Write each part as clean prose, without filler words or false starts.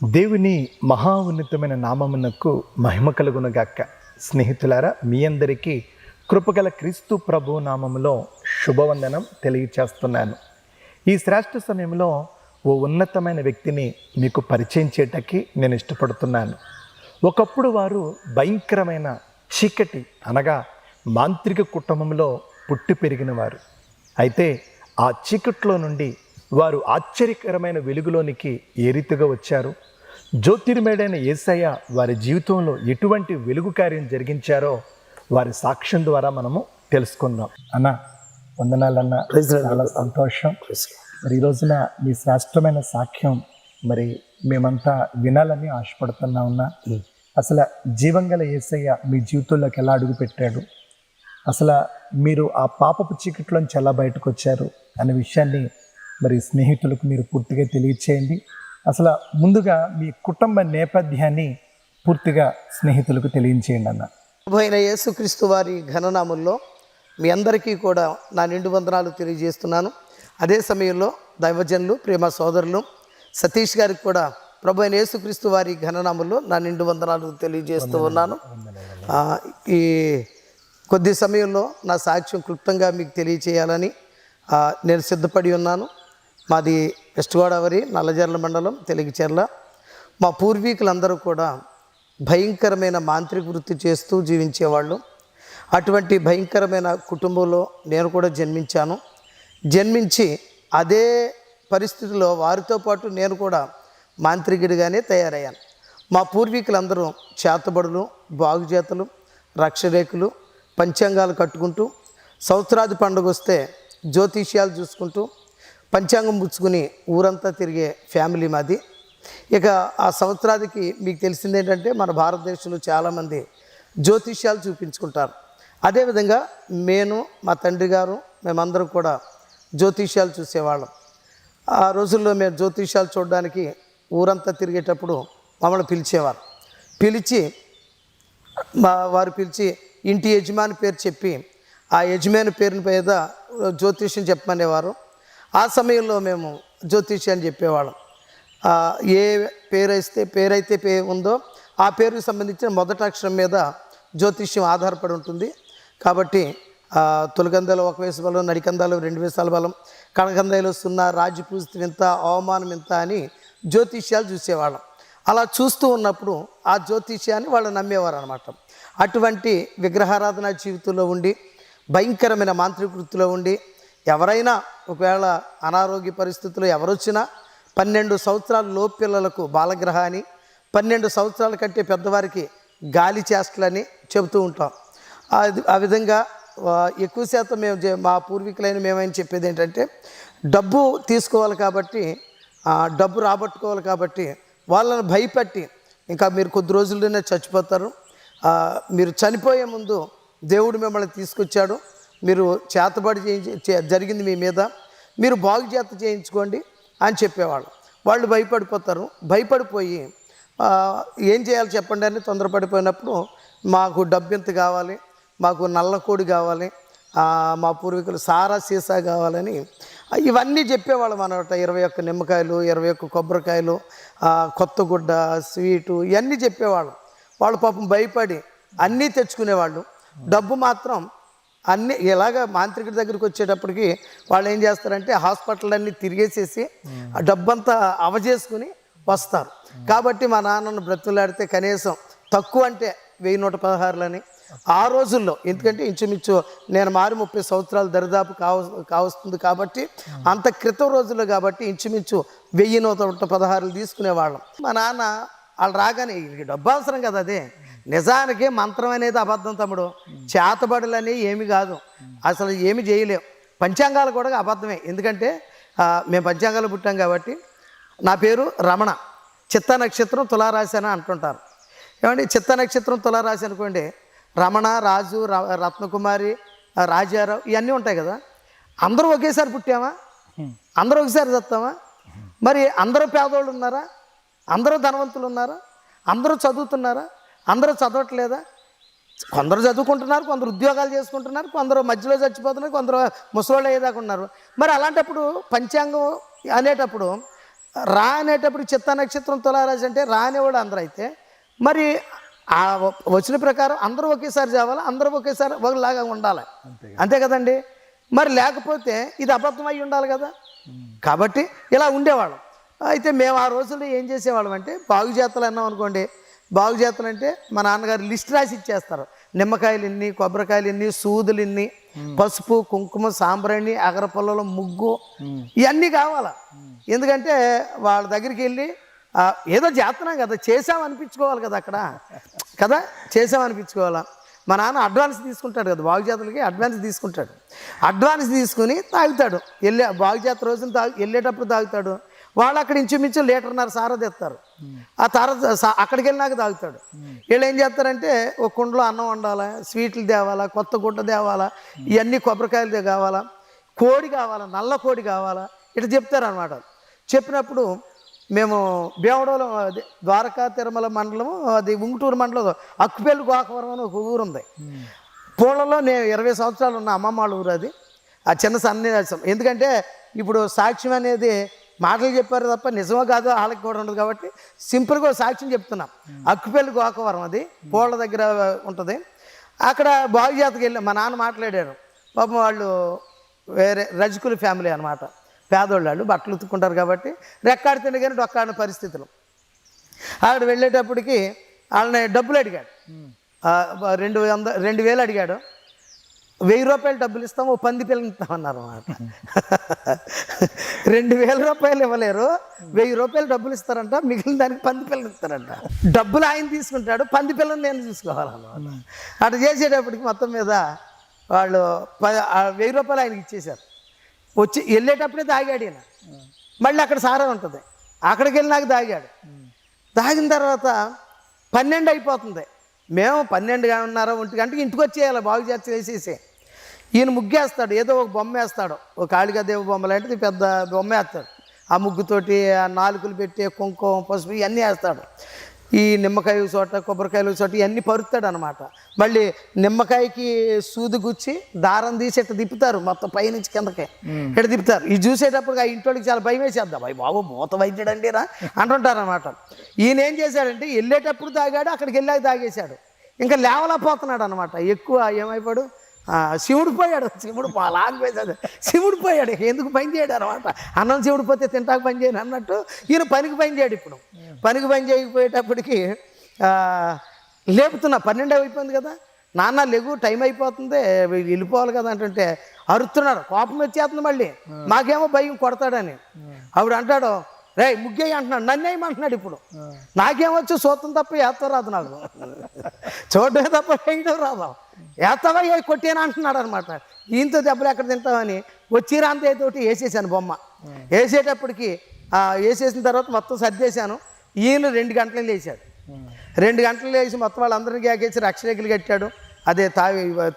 దేవుని మహా ఉన్నతమైన నామమునకు మహిమ కలుగునుగాక. స్నేహితులారా, మీ అందరికీ కృపగల క్రీస్తు ప్రభు నామములో శుభవందనం తెలియచేస్తున్నాను. ఈ శ్రేష్ఠ సమయంలో ఓ ఉన్నతమైన వ్యక్తిని మీకు పరిచయం చేయటానికి నేను ఇష్టపడుతున్నాను. ఒకప్పుడు వారు భయంకరమైన చీకటి అనగా మాంత్రిక కుటుంబంలో పుట్టి పెరిగినవారు. అయితే ఆ చీకట్లో నుండి వారు ఆశ్చర్యకరమైన వెలుగులోనికి ఏ రీతిగా వచ్చారు, జ్యోతిర్మయుడైన యేసయ్య వారి జీవితంలో ఎటువంటి వెలుగు కార్యం జరిగించారో వారి సాక్ష్యం ద్వారా మనము తెలుసుకుందాం. అన్న వందనాలన్న, చాలా సంతోషం. మరి ఈ రోజున మీ శ్రేష్టమైన సాక్ష్యం మరి మేమంతా వినాలని ఆశపడుతున్నా ఉన్నా. అసలు జీవంగల యేసయ్య మీ జీవితంలోకి ఎలా అడుగు పెట్టాడు, అసలు మీరు ఆ పాపపు చీకట్లోంచి ఎలా బయటకు వచ్చారు అనే విషయాన్ని మరి స్నేహితులకు మీరు పూర్తిగా తెలియచేయండి. అసలు ముందుగా మీ కుటుంబ నేపథ్యాన్ని పూర్తిగా స్నేహితులకు తెలియచేయండి అన్న. అయిన యేసుక్రీస్తు వారి ఘననామంలో మీ అందరికీ కూడా నా నిండు వందనాలు తెలియజేస్తున్నాను. అదే సమయంలో దైవజనులు, ప్రేమ సోదరులు సతీష్ గారికి కూడా ప్రభు అయిన యేసుక్రీస్తు వారి ఘననామంలో నా నిండు వందనాలు తెలియజేస్తూ ఉన్నాను. ఈ కొద్ది సమయంలో నా సాక్ష్యం క్లుప్తంగా మీకు తెలియచేయాలని నేను సిద్ధపడి ఉన్నాను. మాది వెస్ట్ గోదావరి నల్లజర్ల మండలం తెలుగుచెర్ల. మా పూర్వీకులందరూ కూడా భయంకరమైన మాంత్రిక వృత్తి చేస్తూ జీవించేవాళ్ళు. అటువంటి భయంకరమైన కుటుంబంలో నేను కూడా జన్మించి అదే పరిస్థితిలో వారితో పాటు నేను కూడా మాంత్రికుడిగానే తయారయ్యాను. మా పూర్వీకులందరూ చేతబడులు, బాగుచేతలు, రక్షరేకులు, పంచాంగాలు కట్టుకుంటూ సంవత్సరాది పండుగ వస్తే జ్యోతిష్యాలు చూసుకుంటూ పంచాంగం పుచ్చుకుని ఊరంతా తిరిగే ఫ్యామిలీ మాది. ఇక ఆ సంవత్సరాదికి మీకు తెలిసింది ఏంటంటే మన భారతదేశంలో చాలామంది జ్యోతిష్యాలు చూపించుకుంటారు. అదేవిధంగా నేను, మా తండ్రి గారు, మేమందరం కూడా జ్యోతిష్యాలు చూసేవాళ్ళం. ఆ రోజుల్లో మేము జ్యోతిష్యాలు చూడడానికి ఊరంతా తిరిగేటప్పుడు మమ్మల్ని పిలిచేవారు. వారు పిలిచి ఇంటి యజమాని పేరు చెప్పి ఆ యజమాని పేరుని మీద జ్యోతిష్యం చెప్పమనేవారు. ఆ సమయంలో మేము జ్యోతిష్యాన్ని చెప్పేవాళ్ళం. ఏ పేరైతే ఉందో ఆ పేరుకు సంబంధించిన మొదటి అక్షరం మీద జ్యోతిష్యం ఆధారపడి ఉంటుంది. కాబట్టి తొలికందాలు 1 వేస బలం, నడికందాలు 2 వేసాల బలం, కణకందాలు 0, రాజపూజితం ఇంత, అవమానం ఇంత అని జ్యోతిష్యాలు చూసేవాళ్ళం. అలా చూస్తూ ఉన్నప్పుడు ఆ జ్యోతిష్యాన్ని వాళ్ళు నమ్మేవారు అనమాట. అటువంటి విగ్రహారాధన జీవితంలో ఉండి, భయంకరమైన మాంత్రిక వృత్తిలో ఉండి, ఎవరైనా ఒకవేళ అనారోగ్య పరిస్థితులు ఎవరొచ్చినా 12 సంవత్సరాల లోపు పిల్లలకు బాలగ్రహ అని, 12 సంవత్సరాల కంటే పెద్దవారికి గాలి చేష్టలని చెబుతూ ఉంటాం. ఆ విధంగా ఎక్కువ శాతం మా పూర్వీకులైన మేమైనా చెప్పేది ఏంటంటే, డబ్బు తీసుకోవాలి కాబట్టి, డబ్బు రాబట్టుకోవాలి కాబట్టి వాళ్ళని భయపెట్టి, ఇంకా మీరు కొద్ది రోజుల్లోనే చచ్చిపోతారు, మీరు చనిపోయే ముందు దేవుడు మిమ్మల్ని తీసుకొచ్చాడు, మీరు చేతబడి జరిగింది మీ మీద, మీరు బాగు చేయించుకోండి అని చెప్పేవాళ్ళు. వాళ్ళు భయపడిపోయి ఏం చేయాలి చెప్పండి అని తొందరపడిపోయినప్పుడు, మాకు డబ్బు ఎంత కావాలి, మాకు నల్లకోడి కావాలి, మా పూర్వీకులు సారా సీసా కావాలని ఇవన్నీ చెప్పేవాళ్ళం అన్నమాట. 21 నిమ్మకాయలు, 21 కొబ్బరికాయలు, కొత్త గుడ్డ, స్వీటు, ఇవన్నీ చెప్పేవాళ్ళం. వాళ్ళు పాపం భయపడి అన్నీ తెచ్చుకునేవాళ్ళు. డబ్బు మాత్రం అన్నీ ఇలాగ మాంత్రికుడి దగ్గరికి వచ్చేటప్పటికి వాళ్ళు ఏం చేస్తారంటే హాస్పిటల్ అన్నీ తిరిగేసేసి ఆ డబ్బంతా అవజేసుకుని వస్తారు. కాబట్టి మా నాన్నను బ్రతులాడితే కనీసం తక్కువ అంటే 1116 ఆ రోజుల్లో, ఎందుకంటే ఇంచుమించు నేను మారి 30 సంవత్సరాలు దరిదాపు కావస్తుంది కాబట్టి అంత క్రితం రోజుల్లో కాబట్టి ఇంచుమించు 1116 తీసుకునేవాళ్ళం. మా నాన్న వాళ్ళు రాగానే డబ్బు అవసరం కదా, అదే నిజానికి మంత్రం అనేది అబద్ధం తమ్ముడు. చేతబడులని ఏమి కాదు, అసలు ఏమి చేయలేవు. పంచాంగాలు కూడా అబద్ధమే, ఎందుకంటే మేము పంచాంగాలు పుట్టాం కాబట్టి. నా పేరు రమణ, చిత్త నక్షత్రం తులారాశి అని అంటుంటారు. ఏమండి, చిత్త నక్షత్రం తులారాశి అనుకోండి, రమణ, రాజు, రత్నకుమారి, రాజారావు ఇవన్నీ ఉంటాయి కదా. అందరూ ఒకేసారి పుట్టామా? అందరూ ఒకసారి చస్తామా? మరి అందరూ పేదోళ్ళు ఉన్నారా? అందరూ ధనవంతులు ఉన్నారా? అందరూ చదువుతున్నారా? అందరూ చదవట్లేదా? కొందరు చదువుకుంటున్నారు, కొందరు ఉద్యోగాలు చేసుకుంటున్నారు, కొందరు మధ్యలో చచ్చిపోతున్నారు, కొందరు ముసలోళ్ళు అయ్యేదాకా ఉన్నారు. మరి అలాంటప్పుడు పంచాంగం అనేటప్పుడు రా అనేటప్పుడు చిత్త నక్షత్రం తులారాశి అంటే రానివాడు అందరూ అయితే మరి ఆ వచ్చిన ప్రకారం అందరూ ఒకేసారి చావాలి, అందరూ ఒకేసారి ఒకలాగా ఉండాలి, అంతే కదండి. మరి లేకపోతే ఇది అబద్ధం అయి ఉండాలి కదా. కాబట్టి ఇలా ఉండేవాళ్ళం. అయితే మేము ఆ రోజుల్లో ఏం చేసేవాళ్ళం అంటే బాగు జాతలు అన్నాం అనుకోండి, బాగు జాతలు అంటే మా నాన్నగారు లిస్ట్ రాసి ఇచ్చేస్తారు. నిమ్మకాయలు ఇన్ని, కొబ్బరికాయలు ఇన్ని, సూదులు ఇన్ని, పసుపు కుంకుమ సాంబ్రాణి అగరపొల్లలో ముగ్గు ఇవన్నీ కావాలా. ఎందుకంటే వాళ్ళ దగ్గరికి వెళ్ళి ఏదో చేస్తున్నాం కదా, చేసామనిపించుకోవాలి కదా అక్కడ కదా, చేసామనిపించుకోవాలా. మా నాన్న అడ్వాన్స్ తీసుకుంటాడు కదా, బాగు జాతరలకి అడ్వాన్స్ తీసుకుంటాడు. అడ్వాన్స్ తీసుకుని తాగుతాడు. బాగు జాతర రోజున వెళ్ళేటప్పుడు తాగుతాడు. వాళ్ళు అక్కడ ఇంచుమించు 1.5 లీటర్ సారా తెస్తారు. ఆ అక్కడికి వెళ్ళినాక తాగుతాడు. వీళ్ళు ఏం చేస్తారంటే ఒక కుండలో అన్నం వండాలా, స్వీట్లు తేవాలా, కొత్త గుడ్డ తేవాలా, ఇవన్నీ కొబ్బరికాయలు కావాలా, కోడి కావాలా, నల్ల కోడి కావాలా, ఇట్లా చెప్తారనమాట. చెప్పినప్పుడు మేము భీమవరంలో ద్వారకా తిరుమల మండలము, అది ఉంగుటూరు మండలం అక్కుపల్లి గోకవరం అని ఒక ఊరు ఉంది. పూలలో నేను 20 సంవత్సరాలు ఉన్న అమ్మమ్మ వాళ్ళ ఊరు అది. ఆ చిన్న సన్నివేశం. ఎందుకంటే ఇప్పుడు సాక్ష్యం అనేది మాటలు చెప్పారు తప్ప నిజమో కాదో వాళ్ళకి కూడా ఉండదు కాబట్టి సింపుల్గా సాక్ష్యం చెప్తున్నాం. అక్కుపల్లి గోకవరం అది పూల దగ్గర ఉంటుంది. అక్కడ బాగు జాతకి వెళ్ళి మా నాన్న మాట్లాడారు. పాపం వాళ్ళు వేరే రజకుల ఫ్యామిలీ అనమాట, పేదోళ్ళు, బట్టలు ఉతుక్కుంటారు కాబట్టి రెక్కాడితేనే కానీ డొక్కాడిన పరిస్థితులు. అక్కడ వెళ్ళేటప్పటికి వాళ్ళని డబ్బులు అడిగాడు. 2,000 అడిగాడు. 1000 రూపాయలు డబ్బులు ఇస్తాము, 1 పంది పిల్లని ఇస్తామన్నారు అన్నమాట. 2,000 రూపాయలు ఇవ్వలేరు, 1000 రూపాయలు డబ్బులు ఇస్తారంట, మిగిలిన దానికి 1 పంది పిల్లని ఇస్తారంట. డబ్బులు ఆయన తీసుకుంటాడు, 1 పంది పిల్లని నేను చూసుకోవాలన్నమాట. అటు చేసేటప్పటికి మొత్తం మీద వాళ్ళు 1000 రూపాయలు ఆయనకి ఇచ్చేశారు. వచ్చి వెళ్ళేటప్పుడే తాగాడు ఈయన. మళ్ళీ అక్కడ సారా ఉంటుంది, అక్కడికి వెళ్ళినాక తాగాడు. తాగిన తర్వాత 12 అయిపోతుంది. మేము 12:30 1 గంటకి ఇంటికి వచ్చేయాలి బాగు చేసేసి. ఈయన ముగ్గేస్తాడు, ఏదో ఒక బొమ్మ వేస్తాడు, ఒక కాళికాదేవి బొమ్మ లాంటిది పెద్ద బొమ్మ వేస్తాడు. ఆ ముగ్గుతోటి ఆ నాలుకలు పెట్టి కుంకుమ పసుపు ఇవన్నీ వేస్తాడు. ఈ నిమ్మకాయ చోట, కొబ్బరికాయలు చోట ఇవన్నీ పరుస్తాడు అనమాట. మళ్ళీ నిమ్మకాయకి సూది గుచ్చి దారం తీసి ఇట్లా తిప్పుతారు, మొత్తం పైనుంచి కిందకి ఇట్లా తిప్పుతారు. ఇది చూసేటప్పుడు ఆ ఇంట్లోకి చాలా భయం వేసేద్దాం, అయ్యి బాబు మూత వైద్యుడండి రా అంటుంటారు అనమాట. ఈయన ఏం చేశాడంటే వెళ్ళేటప్పుడు తాగాడు, అక్కడికి వెళ్ళాక తాగేశాడు. ఇంకా లేవలేకపోతున్నాడు అనమాట. ఎక్కువ ఏమైపోయాడు, శివుడు పోయాడు. శివుడు లాంగ్వేజ్ అది, శివుడు పోయాడు. ఎందుకు పని చేయడు అనమాట. అన్నం శివుడు పోతే తింటాకు పని చేయను అన్నట్టు ఈయన పనికి పని చేయడు. ఇప్పుడు పనికి పని చేయకపోయేటప్పటికి లేపుతున్నా, 12 అయిపోయింది కదా, నాన్న లెగు టైం అయిపోతుంది వెళ్ళిపోవాలి కదా అంటుంటే అరుస్తున్నాడు. కోపం వచ్చేస్తుంది మళ్ళీ. మాకేమో భయం కొడతాడని. ఆవిడ అంటాడు, రే ముగ్గేయి అంటున్నాడు, నన్నేయమంటున్నాడు. ఇప్పుడు నాకేమొచ్చు చూడటం తప్ప ఏత్త రాదు, నాకు చూడటమే తప్ప వేయడం రాదు. ఏత్తవా ఏ కొట్టేనా అంటున్నాడు అనమాట. ఈయంతో దెబ్బలు ఎక్కడ తింటామని వచ్చిరాంతేతోటి వేసేసాను బొమ్మ. వేసేటప్పటికి వేసేసిన తర్వాత మొత్తం సర్దేశాను. ఈయన 2 గంటలు లేచాడు. 2 గంటలు లేచి మొత్తం వాళ్ళందరినీ కేకేసి రక్షరేకులు కట్టాడు. అదే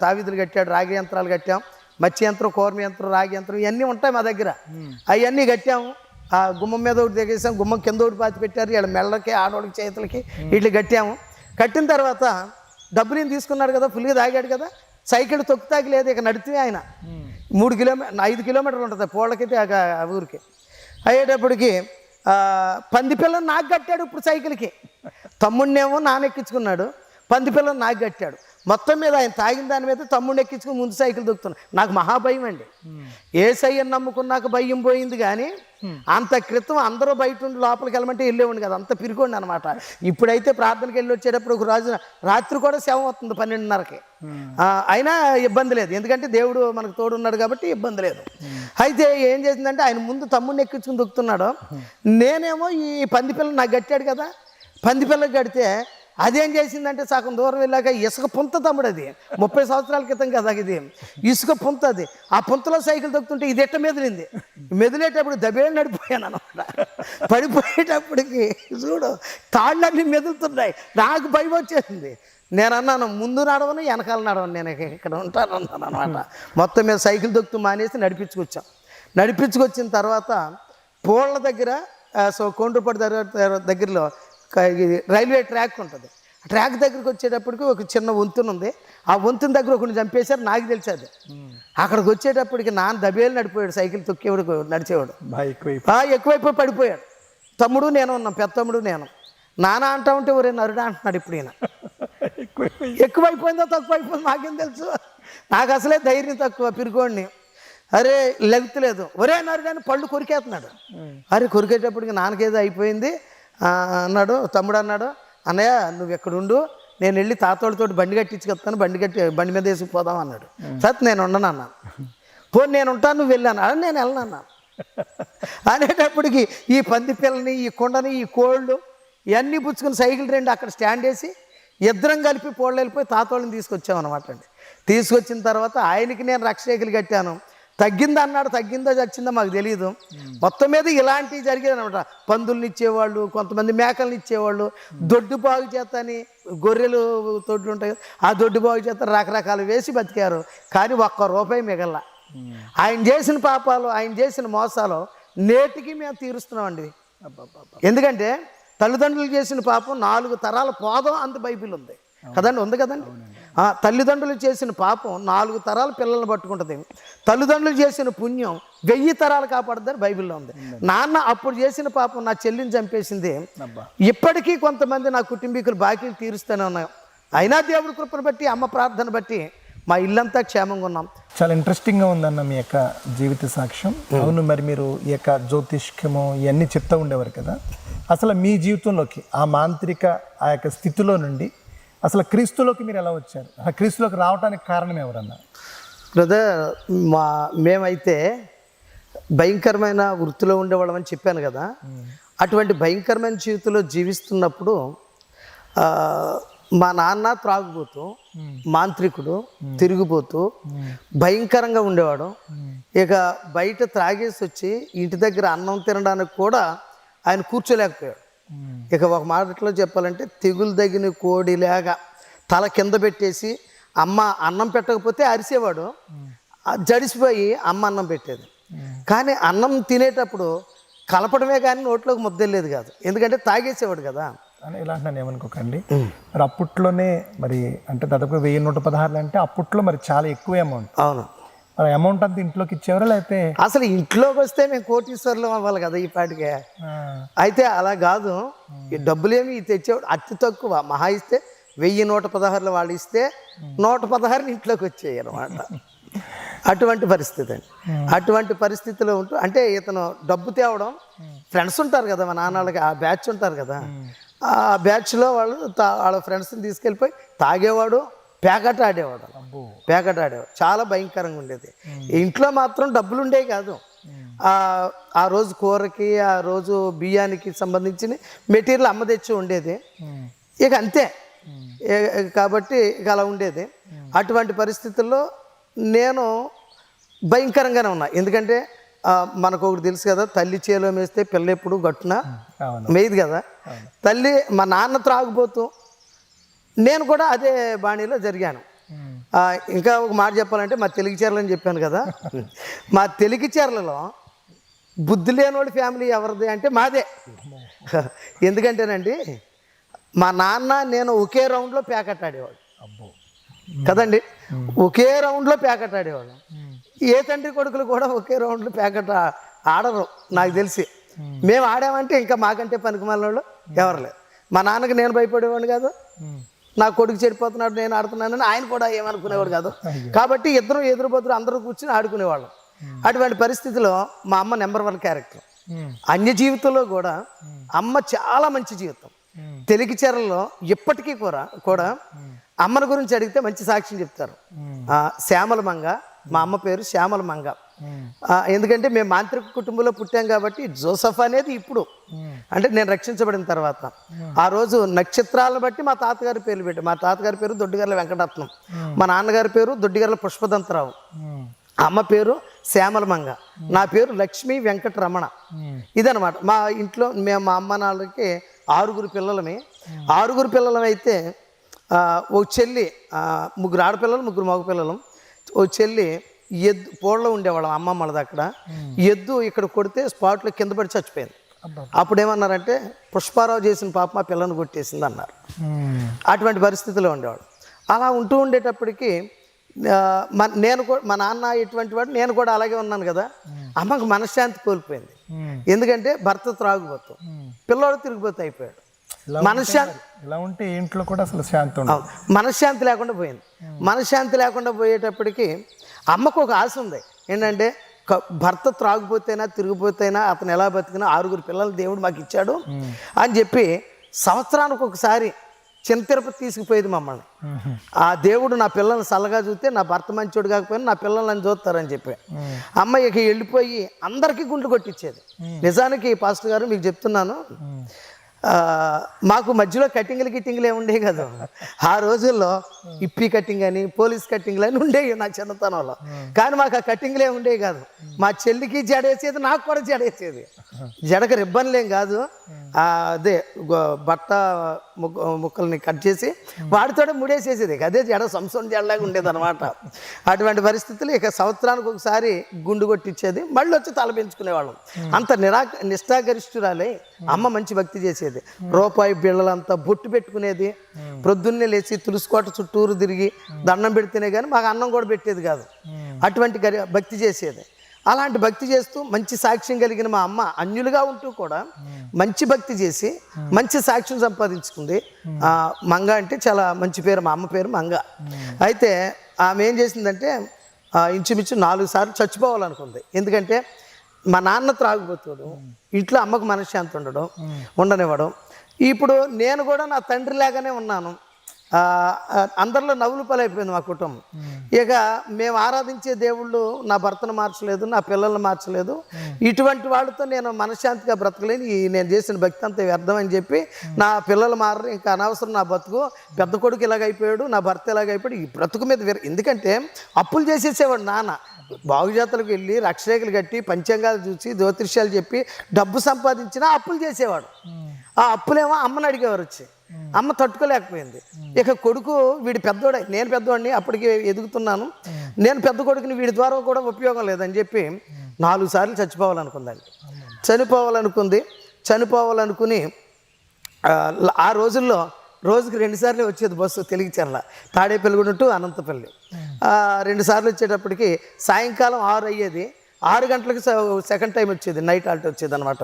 తావిధులు కట్టాడు, రాగి యంత్రాలు కట్టాం, మత్స్య యంత్రం, కూర్మ యంత్రం, రాగి యంత్రం ఇవన్నీ ఉంటాయి మా దగ్గర. అవన్నీ కట్టాము. ఆ గుమ్మం మీద ఒకటి దిగేసాం, గుమ్మం కింద ఒకటి పాతి పెట్టారు. వీళ్ళ మెళ్ళకి, ఆడవాళ్ళకి, చేతులకి ఇట్లా కట్టాము. కట్టిన తర్వాత డబ్బులు తీసుకున్నాడు కదా, ఫుల్గా తాగాడు కదా, సైకిల్ తొక్కుతాకి లేదు, ఇక నడితే ఆయన 5 కిలోమీటర్లు ఉంటుంది పోళ్ళకైతే ఆ ఊరికి. అయ్యేటప్పటికి పంది పిల్లని నాకు కట్టాడు. ఇప్పుడు సైకిల్కి తమ్ముడినేమో నానెక్కించుకున్నాడు, పంది పిల్లని నాకు కట్టాడు. మొత్తం మీద ఆయన తాగిన దాని మీద తమ్ముడిని ఎక్కించుకుని ముందు సైకిల్ దొక్కుతున్నాడు. నాకు మహాభయం అండి. ఏసయ్యని నమ్ముకున్నాక భయం పోయింది, కానీ అంత క్రితం అందరూ బయట ఉండి లోపలికి వెళ్ళమంటే వెళ్ళేవాడిని కదా, అంత పిరుకోండి అనమాట. ఇప్పుడైతే ప్రార్థనకి వెళ్ళి వచ్చేటప్పుడు ఒక రోజు రాత్రి కూడా శవం అవుతుంది 12:30కి. అయినా ఇబ్బంది లేదు, ఎందుకంటే దేవుడు మనకు తోడు ఉన్నాడు కాబట్టి ఇబ్బంది లేదు. అయితే ఏం చేసిందంటే ఆయన ముందు తమ్ముడిని ఎక్కించుకుని దొక్కుతున్నాడు. నేనేమో ఈ పంది పిల్ల నాకు కట్టాడు కదా, పంది పిల్లకి కడితే అదేం చేసిందంటే సగం దూరం వెళ్ళాక ఇసుక పుంత తమ్ముడు, అది 30 సంవత్సరాల క్రితం కదా ఇది, ఇసుక పుంత అది. ఆ పుంతలో సైకిల్ తొక్కుతుంటే ఇది ఎట్ట మెదిలింది. మెదిలేటప్పుడు దబేళ్ళు నడిపోయాను అనమాట. పడిపోయేటప్పటికి చూడు తాళ్ళన్నీ మెదులుతున్నాయి. నాకు భయం వచ్చేసింది. నేను అన్నాను, ముందు నడవను వెనకాల నడవను, నేను ఇక్కడ ఉంటాను అన్నాను అనమాట. మొత్తం మీద సైకిల్ దొక్కుతూ మానేసి నడిపించుకొచ్చాం. నడిపించుకొచ్చిన తర్వాత పోళ్ళ దగ్గర కొండ్రపాడు దగ్గరలో రైల్వే ట్రాక్ ఉంటుంది. ట్రాక్ దగ్గరికి వచ్చేటప్పటికి ఒక చిన్న వంతెన ఉంది. ఆ వంతెన దగ్గర ఒకరిని చంపేశారు, నాకు తెలిసేది. అక్కడికి వచ్చేటప్పటికి నాన్న దబేలు నడిపోయాడు, సైకిల్ తొక్కేవాడు, నడిచేవాడు ఎక్కువైపోయి పడిపోయాడు. తమ్ముడు నేను ఉన్నాం, పెద్ద తమ్ముడు నేను. నాన్న అంటా ఉంటే ఒరే నరుడా అంటున్నాడు ఇప్పుడు ఈయన. ఎక్కువైపోయిందో తక్కువైపోయిందో మాకేం తెలుసు, నాకు అసలే ధైర్యం తక్కువ, పిరుకోడిని. అరే లెగుతలేదు, ఒరే నరుడని పళ్ళు కొరికేస్తున్నాడు. అరే కొరికేటప్పటికి నాన్నకేదో అయిపోయింది అన్నాడు. తమ్ముడు అన్నాడు, అన్నయ్య నువ్వు ఎక్కడుండు, నేను వెళ్ళి తాతోడితో బండి కట్టించుకొస్తాను, బండి మీద వేసుకుపోదాం అన్నాడు. సత్ నేను ఉండను అన్నాను. పోనీ నేను ఉంటాను నువ్వు వెళ్ళాను, అదే నేను వెళ్ళను అన్నాను. అనేటప్పటికి ఈ పంది పిల్లని, ఈ కుండని, ఈ కోళ్ళు ఇవన్నీ పుచ్చుకుని సైకిల్ రెండు అక్కడ స్టాండ్ వేసి ఇద్దరం కలిపి పోళ్ళు వెళ్ళిపోయి తాతోళ్ళని తీసుకొచ్చామన్నమాట అండి. తీసుకొచ్చిన తర్వాత ఆయనకి నేను రక్షరేఖలు కట్టాను. తగ్గిందా అన్నాడు, తగ్గిందో చచ్చిందో మాకు తెలియదు. మొత్తం మీద ఇలాంటివి జరిగేది అనమాట. పందుల్ని ఇచ్చేవాళ్ళు, కొంతమంది మేకల్ని ఇచ్చేవాళ్ళు, దొడ్డు బాగు చేత అని గొర్రెలు తొడ్లు ఉంటాయి, ఆ దొడ్డు బాగు చేత రకరకాలు వేసి బతికారు. కానీ ఒక్క రూపాయి మిగల. ఆయన చేసిన పాపాలు, ఆయన చేసిన మోసాలు నేటికి మేము తీరుస్తున్నామండి. ఎందుకంటే తల్లిదండ్రులు చేసిన పాపం 4 తరాలు పోదాం అంత బైబిల్ ఉంది కదండి, ఉంది కదండి. తల్లిదండ్రులు చేసిన పాపం 4 తరాలు పిల్లల్ని పట్టుకుంటుంది. తల్లిదండ్రులు చేసిన పుణ్యం 1000 తరాలు కాపాడుతుందని బైబిల్లో ఉంది. నాన్న అప్పుడు చేసిన పాపం నా చెల్లిని చంపేసింది. ఇప్పటికీ కొంతమంది నా కుటుంబీకులు బాకీలు తీరుస్తూనే ఉన్నాయి. అయినా దేవుడి కృపను బట్టి, అమ్మ ప్రార్థన బట్టి మా ఇల్లంతా క్షేమంగా ఉన్నాం. చాలా ఇంట్రెస్టింగ్గా ఉందన్న మీ యొక్క జీవిత సాక్ష్యం. అవును, మరి మీరు ఈ యొక్క జ్యోతిష్కము ఇవన్నీ చెప్తూ ఉండేవారు కదా, అసలు మీ జీవితంలోకి ఆ మాంత్రిక ఆ యొక్క స్థితిలో నుండి అసలు క్రీస్తులోకి మీరు ఎలా వచ్చారు? ఆ క్రీస్తులోకి రావడానికి కారణం ఎవరన్నా? బ్రదర్, మేమైతే భయంకరమైన వృత్తిలో ఉండేవాళ్ళం అని చెప్పాను కదా. అటువంటి భయంకరమైన జీవితంలో జీవిస్తున్నప్పుడు మా నాన్న త్రాగుబోతూ, మాంత్రికుడు, తిరిగిపోతూ భయంకరంగా ఉండేవాడు. ఇక బయట త్రాగేసి వచ్చి ఇంటి దగ్గర అన్నం తినడానికి కూడా ఆయన కూర్చోలేకపోయాడు. ఇక ఒక మాటలో చెప్పాలంటే తెగులు తగిన కోడిలాగా తల కింద పెట్టేసి అమ్మ అన్నం పెట్టకపోతే అరిసేవాడు. జడిసిపోయి అమ్మ అన్నం పెట్టేది. కానీ అన్నం తినేటప్పుడు కలపడమే కానీ నోట్లోకి ముద్దలేదు కాదు, ఎందుకంటే తాగేసేవాడు కదా అని. ఇలా అంటున్నాను ఏమనుకోకండి. మరి అప్పట్లోనే మరి అంటే దాదాపు 1116 అంటే అప్పట్లో మరి చాలా ఎక్కువ అమౌంట్. అవును, మరి అమౌంట్ అంతా ఇంట్లోకి ఇచ్చేవారా లేకపోతే? అసలు ఇంట్లోకి వస్తే మేము కోటీశ్వర్లు అవ్వాలి కదా ఈ పాటికే. అయితే అలా కాదు, ఈ డబ్బులేమి తెచ్చేవాడు అతి తక్కువ, మహా ఇస్తే 1116 వాళ్ళు ఇస్తే 116 ఇంట్లోకి వచ్చాయి అన్నమాట. అటువంటి పరిస్థితి అండి. అటువంటి పరిస్థితిలో ఉంటూ అంటే ఇతను డబ్బు తేవడం, ఫ్రెండ్స్ ఉంటారు కదా మా నాన్నలకి, ఆ బ్యాచ్ ఉంటారు కదా, ఆ బ్యాచ్లో వాళ్ళ ఫ్రెండ్స్ని తీసుకెళ్ళిపోయి తాగేవాడు, పేకట ఆడేవాడు. చాలా భయంకరంగా ఉండేది. ఇంట్లో మాత్రం డబ్బులు ఉండేవి కాదు. ఆ రోజు కూరకి, ఆ రోజు బియ్యానికి సంబంధించిన మెటీరియల్ అమ్మ తెచ్చి ఉండేది. ఇక అంతే. కాబట్టి ఇక అలా ఉండేది. అటువంటి పరిస్థితుల్లో నేను భయంకరంగానే ఉన్నా. ఎందుకంటే మనకు ఒకటి తెలుసు కదా, తల్లి చేలో మేస్తే పిల్ల ఎప్పుడు గట్టున మేయదు కదా. తల్లి మా నాన్న త్రాగుపోతూ నేను కూడా అదే బాణీలో జరిగాను. ఇంకా ఒక మాట చెప్పాలంటే మా తెలుగు చీరలు అని చెప్పాను కదా, మా తెలుగు చీరలలో బుద్ధి లేనివాడి ఫ్యామిలీ ఎవరిది అంటే మాదే. ఎందుకంటేనండి మా నాన్న నేను ఒకే రౌండ్లో ప్యాకెట్ ఆడేవాడు కదండి, ఒకే రౌండ్లో ప్యాకెట్ ఆడేవాడు. ఏ తండ్రి కొడుకులు కూడా ఒకే రౌండ్లో ప్యాకెట్ ఆడరు నాకు తెలిసి. మేము ఆడామంటే ఇంకా మాకంటే పనికిమాలిన వాళ్ళు ఎవరు లేరు. మా నాన్నకి నేను భయపడేవాడిని కాదు, నా కొడుకు చెడిపోతున్నాడు నేను ఆడుతున్నానని ఆయన కూడా ఏమనుకునేవాడు కాదు. కాబట్టి ఇద్దరు ఎదురు బదురు అందరూ కూర్చుని ఆడుకునేవాళ్ళం. అటువంటి పరిస్థితిలో మా అమ్మ నెంబర్ 1 క్యారెక్టర్. అన్య జీవితంలో కూడా అమ్మ చాలా మంచి జీవితం. తెలుగు చీరల్లో ఇప్పటికీ కూడా అమ్మని గురించి అడిగితే మంచి సాక్ష్యం చెప్తారు. శ్యామల మంగ, మా అమ్మ పేరు శ్యామల మంగ. ఎందుకంటే మేము మాంత్రిక కుటుంబంలో పుట్టాం కాబట్టి జోసఫ్ అనేది ఇప్పుడు అంటే నేను రక్షించబడిన తర్వాత. ఆ రోజు నక్షత్రాలను బట్టి మా తాతగారి పేర్లు పెట్టి, మా తాతగారి పేరు దొడ్డిగర్ల వెంకటరత్నం, మా నాన్నగారి పేరు దొడ్డిగర్ల పుష్పదంతరావు, అమ్మ పేరు శ్యామల మంగ, నా పేరు లక్ష్మీ వెంకటరమణ. ఇదనమాట మా ఇంట్లో. మేము మా అమ్మ నాన్నకి 6 పిల్లలమే. 6 పిల్లలమైతే ఓ చెల్లి, 3 ఆడపిల్లలు 3 మగ పిల్లలు. ఓ చెల్లి ఎద్దు పోళ్ళలో ఉండేవాళ్ళం అమ్మమ్మలది. అక్కడ ఎద్దు ఇక్కడ కొడితే స్పాట్లో కింద పడి చచ్చిపోయింది. అప్పుడు ఏమన్నారంటే పుష్పారావు చేసిన పాప మా పిల్లని కొట్టేసింది అన్నారు. అటువంటి పరిస్థితిలో ఉండేవాడు. అలా ఉంటూ ఉండేటప్పటికి మా నాన్న ఎటువంటి వాడు, నేను కూడా అలాగే ఉన్నాను కదా. అమ్మకు మనశ్శాంతి కోల్పోయింది. ఎందుకంటే భర్త త్రాగుబోతు, పిల్లోడు తిరిగిపోతూ అయిపోయాడు. మనశ్శాంతి ఇలా ఉంటే ఇంట్లో కూడా అసలు శాంతి ఉండదు. మనశ్శాంతి లేకుండా పోయింది. మనశ్శాంతి లేకుండా పోయేటప్పటికి అమ్మకు ఒక ఆశ ఉంది ఏంటంటే, భర్త త్రాగిపోతేనా తిరిగిపోతేనా అతను ఎలా బతికినా 6 పిల్లలు దేవుడు మాకు ఇచ్చాడు అని చెప్పి సంవత్సరానికి ఒకసారి చిన్న తిరుపతి తీసుకుపోయేది మమ్మల్ని. ఆ దేవుడు నా పిల్లల్ని చల్లగా చూస్తే నా భర్త మంచోడు కాకపోయినా నా పిల్లల్ని చూస్తారని చెప్పి అమ్మ ఇక వెళ్ళిపోయి అందరికీ గుండ్లు కొట్టించేది. నిజానికి పాస్టర్ గారు మీకు చెప్తున్నాను, మాకు మధ్యలో కటింగ్లు ఏముండేవి కదా. ఆ రోజుల్లో ఇప్పి కటింగ్ అని పోలీస్ కటింగ్లు అని ఉండేవి నా చిన్నతనంలో. కానీ మాకు ఆ కటింగ్లే ఉండేవి కాదు. మా చెల్లికి జడేసేది, నాకు కూడా జడేసేది. జడకు రిబ్బన్లేం కాదు, అదే బట్ట ముక్కల్ని కట్ చేసి వాడితోనే ముడేసేసేది. అదే జడ సంసోన్ జడలాగా ఉండేది అనమాట. అటువంటి పరిస్థితులు ఇక సంవత్సరానికి ఒకసారి గుండు కొట్టించేది, మళ్ళీ వచ్చి తల పెంచుకునేవాళ్ళం. అంత నిష్ఠాగరిష్ఠురాలే అమ్మ. మంచి భక్తి చేసేది. రూపాయి బిళ్ళలంతా బొట్టు పెట్టుకునేది. ప్రొద్దున్నే లేచి తులసికోట చుట్టూరు తిరిగి దండం పెడితేనే కానీ మాకు అన్నం కూడా పెట్టేది కాదు. అటువంటి భక్తి చేసేది. అలాంటి భక్తి చేస్తూ మంచి సాక్ష్యం కలిగిన మా అమ్మ అన్యులుగా ఉంటూ కూడా మంచి భక్తి చేసి మంచి సాక్ష్యం సంపాదించుకుంది. మంగ అంటే చాలా మంచి పేరు, మా అమ్మ పేరు మంగ. అయితే ఆమె ఏం చేసిందంటే ఇంచుమించు 4 సార్లు చచ్చిపోవాలనుకుంది. ఎందుకంటే మా నాన్న త్రాగుబోతాడు, ఇంట్లో అమ్మకు మనశ్శాంతి ఉండనివ్వడం. ఇప్పుడు నేను కూడా నా తండ్రి లాగానే ఉన్నాను. అందరిలో నవ్వులు పాలైపోయింది మా కుటుంబం. ఇక మేము ఆరాధించే దేవుళ్ళు నా భర్తను మార్చలేదు, నా పిల్లల్ని మార్చలేదు. ఇటువంటి వాళ్ళతో నేను మనశ్శాంతిగా బ్రతకలేని, నేను చేసిన భక్తి అంతా వ్యర్థం అని చెప్పి నా పిల్లలు మారరు, ఇంకా అనవసరం నా బతుకు, పెద్ద కొడుకు ఇలాగైపోయాడు, నా భర్త ఇలాగైపోయాడు, ఈ బ్రతుకు మీద ఎందుకంటే అప్పులు చేసేసేవాడు నాన్న. బాగుజాతలకు వెళ్ళి రక్షరేఖలు కట్టి పంచాంగాలు చూసి జ్యోతిష్యాలు చెప్పి డబ్బు సంపాదించినా అప్పులు చేసేవాడు. ఆ అప్పులేమో అమ్మని అడిగేవారు వచ్చి. అమ్మ తట్టుకోలేకపోయింది. ఇక కొడుకు వీడి పెద్దోడే, నేను పెద్దవాడిని, అప్పటికి ఎదుగుతున్నాను, నేను పెద్ద కొడుకుని వీడి ద్వారా కూడా ఉపయోగం లేదని చెప్పి 4 సార్లు చచ్చిపోవాలనుకుందండి. చనిపోవాలనుకుని ఆ రోజుల్లో రోజుకి 2 సార్లు వచ్చేది బస్సు తెలుగుచెర్ల, తాడేపల్లిగూడ టు అనంతపల్లి. 2 సార్లు వచ్చేటప్పటికి సాయంకాలం 6 అయ్యేది. 6 గంటలకు సెకండ్ టైం వచ్చేది, నైట్ ఆల్ట్ వచ్చేది అనమాట.